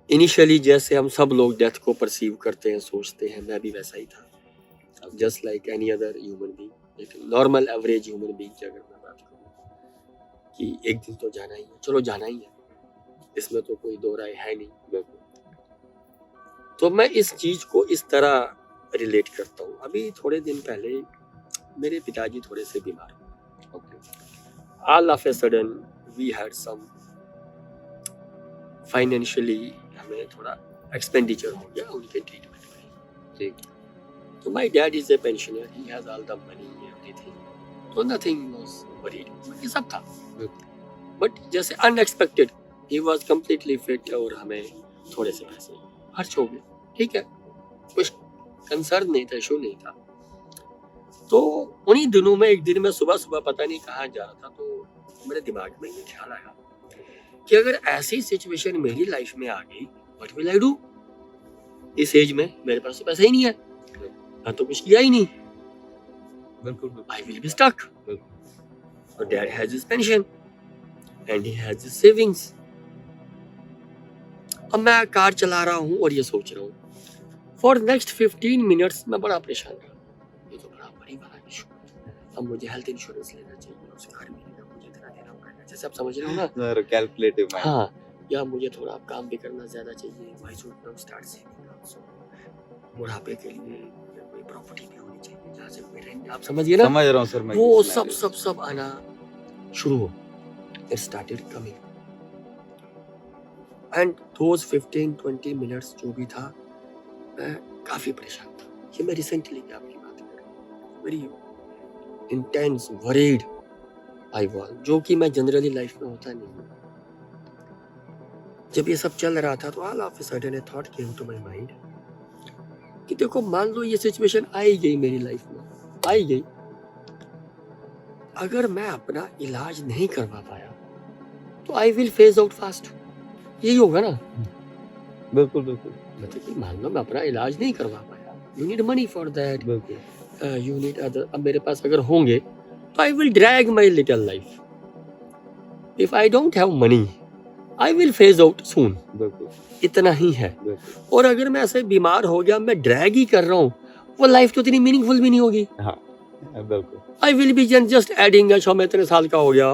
इनिशियली जैसे हम सब लोग डेथ को परसीव करते हैं, सोचते हैं, मैं भी वैसा ही था, just like any other human being, एक नॉर्मल एवरेज ह्यूमन बीइंग की अगर मैं बात करूं कि एक दिन तो जाना ही है, चलो जाना ही है, इसमें तो कोई दो राय है नहीं। तो मैं इस चीज को इस तरह रिलेट करता हूँ। अभी थोड़े दिन पहले मेरे पिताजी थोड़े से बीमार हुए, all of a sudden we had some financially, हमें थोड़ा एक्सपेंडिचर हो गया उनके ट्रीटमेंट में। ठीक, तो my dad is a pensioner, he has all the money everything, तो नथिंग वाज वरीड, ये सब था। बट जैसे unexpected he was completely fit और हमें थोड़े से पैसे खर्च हो गए। ठीक है, कुछ कंसर्न नहीं था, इशू नहीं था। तो उन्हीं दिनों में एक दिन मैं सुबह पता नहीं कहाँ जा रहा था, तो मेरे दिमाग में ये ख्याल आया कि अगर ऐसी सिचुएशन मेरी लाइफ में आ गई, व्हाट विल आई डू? इस एज में मेरे पास तो पैसा ही नहीं है, मैं तो कुछ किया ही नहीं, बिल्कुल, आई विल बी स्टक। और dad has his pension and he has his savings. अब मैं कार चला रहा हूँ और ये सोच रहा हूँ फॉर नेक्स्ट 15 मिनट्स मैं बड़ा परेशान रहा, ये तो बड़ा इशू, अब मुझे हेल्थ इंश्योरेंस लेना चाहिए, उसे घर मिलेगा, मुझे इतना देना पड़ेगा, जैसे आप समझ रहे हो ना। Sir calculative mind. हाँ, या मुझे थोड़ा अब काम भी करना ज़्यादा चाहिए, why should now start saving also. बुढ़ापे के लिए कोई प्रॉपर्टी भी होनी चाहिए जहाँ से कोई रेंट, आप समझिए ना। समझ रहा हूँ सर मैं वो किस सब scenario सब सब आना शुरू हो, it started coming, and those 15-20 minutes जो भी था, मैं काफ़ी परेशान था। ये मैं रिसेंटली की आपकी बात कर रहा हूँ, very intense worried I was, जो कि मैं जनरली लाइफ में होता नहीं हूँ। जब ये सब चल रहा था तो all of a sudden a thought came to my mind कि देखो, मान लो ये सिचुएशन आई गई मेरी लाइफ में, आई गई, अगर मैं अपना इलाज नहीं करवा पाया तो I will phase out fast, यही होगा ना। बिल्कुल बिल्कुल मतलब कि मान लो मैं अपना इलाज नहीं करवा पाया, you need money for that, बिल्कुल यू नीड अदर, अब मेरे पास अगर होंगे तो I will drag my little life, if I don't have money I will phase out soon, बिल्कुल इतना ही है। बिल्कुल और अगर मैं ऐसे बीमार हो गया, मैं ड्रैग ही कर रहा हूँ, वो लाइफ तो इतनी मीनिंगफुल भी नहीं होगी। हाँ बिल्कुल I will be just adding, अच्छा मैं इतने साल का हो गया,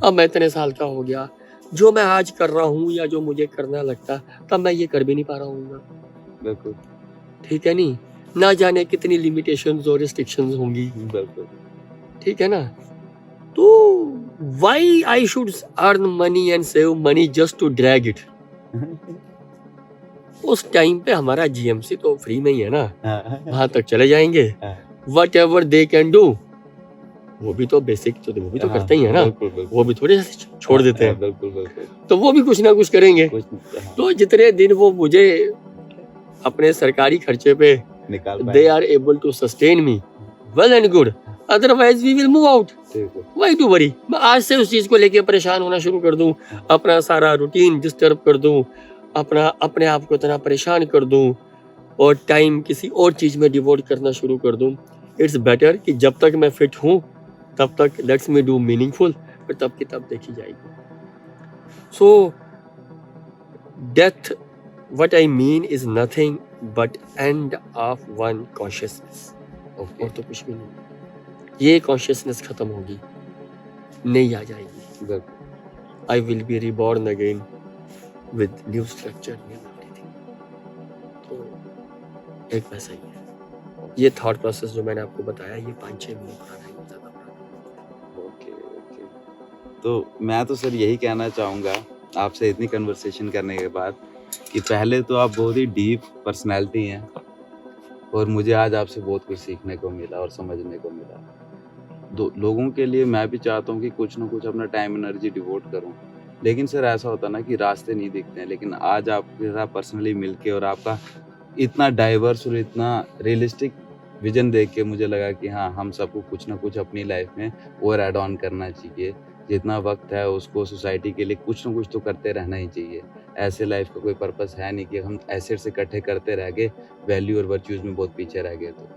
अब मैं इतने साल का हो गया, जो मैं आज कर रहा हूँ या जो मुझे करना लगता तब मैं ये कर भी नहीं पा रहा हूँ, बिल्कुल ठीक है नहीं, ना जाने कितनी लिमिटेशंस और रिस्ट्रिक्शंस होंगी, बिल्कुल ठीक है ना। तो why I should earn money and save money just to drag it. उस टाइम पे हमारा जीएमसी तो फ्री में ही है ना, वहां तक चले जाएंगे, what ever they can do, वो भी तो बेसिक तो वो भी तो करते ही है ना, बिल्कुल बिल्कुल वो भी थोड़े से छोड़ देते हैं, बिल्कुल बिल्कुल तो वो भी कुछ ना कुछ करेंगे। कुछ तो जितने दिन वो मुझे अपने सरकारी खर्चे पे निकाल they are able to sustain me, well and good, otherwise we will move out, why to worry. मैं आज से उस चीज को लेके परेशान होना शुरू कर दूं, अपना सारा रूटीन डिस्टर्ब कर दूं, अपने आप को इतना परेशान कर दूं और टाइम किसी और चीज में डिवोट करना शुरू कर दूं। इट्स बेटर कि जब तक मैं फिट हूं तब तक लेट्स मी डू मीनिंगफुल, फिर तब की तब देखी जाएगी। So death, what I mean is nothing but end of one consciousness, और तो कुछ भी नहीं। ये कॉन्शियसनेस खत्म होगी, नई आ जाएगी, I will be reborn again with new structure, new everything। तो एक वैसा ही है ये थॉट प्रोसेस जो मैंने आपको बताया, ये 5-6 महीने पुराना ही होता था। ओके तो मैं तो सर यही कहना चाहूँगा आपसे इतनी कन्वर्सेशन करने के बाद कि पहले तो आप बहुत ही डीप पर्सनैलिटी हैं और मुझे आज आपसे बहुत कुछ सीखने को मिला और समझने को मिला। लोगों के लिए मैं भी चाहता हूँ कि कुछ ना कुछ अपना टाइम एनर्जी डिवोट करूँ, लेकिन सर ऐसा होता ना कि रास्ते नहीं दिखते हैं। लेकिन आज आपके साथ पर्सनली मिलके और आपका इतना डाइवर्स और इतना रियलिस्टिक विजन देख के मुझे लगा कि हाँ, हम सबको कुछ ना कुछ अपनी लाइफ में और ऐड ऑन करना चाहिए। जितना वक्त है उसको सोसाइटी के लिए कुछ ना कुछ तो करते रहना ही चाहिए। ऐसे लाइफ का कोई पर्पस है नहीं कि हम एसेट्स इकट्ठे करते रह गए, वैल्यू और वर्च्यूज़ में बहुत पीछे रह गए। तो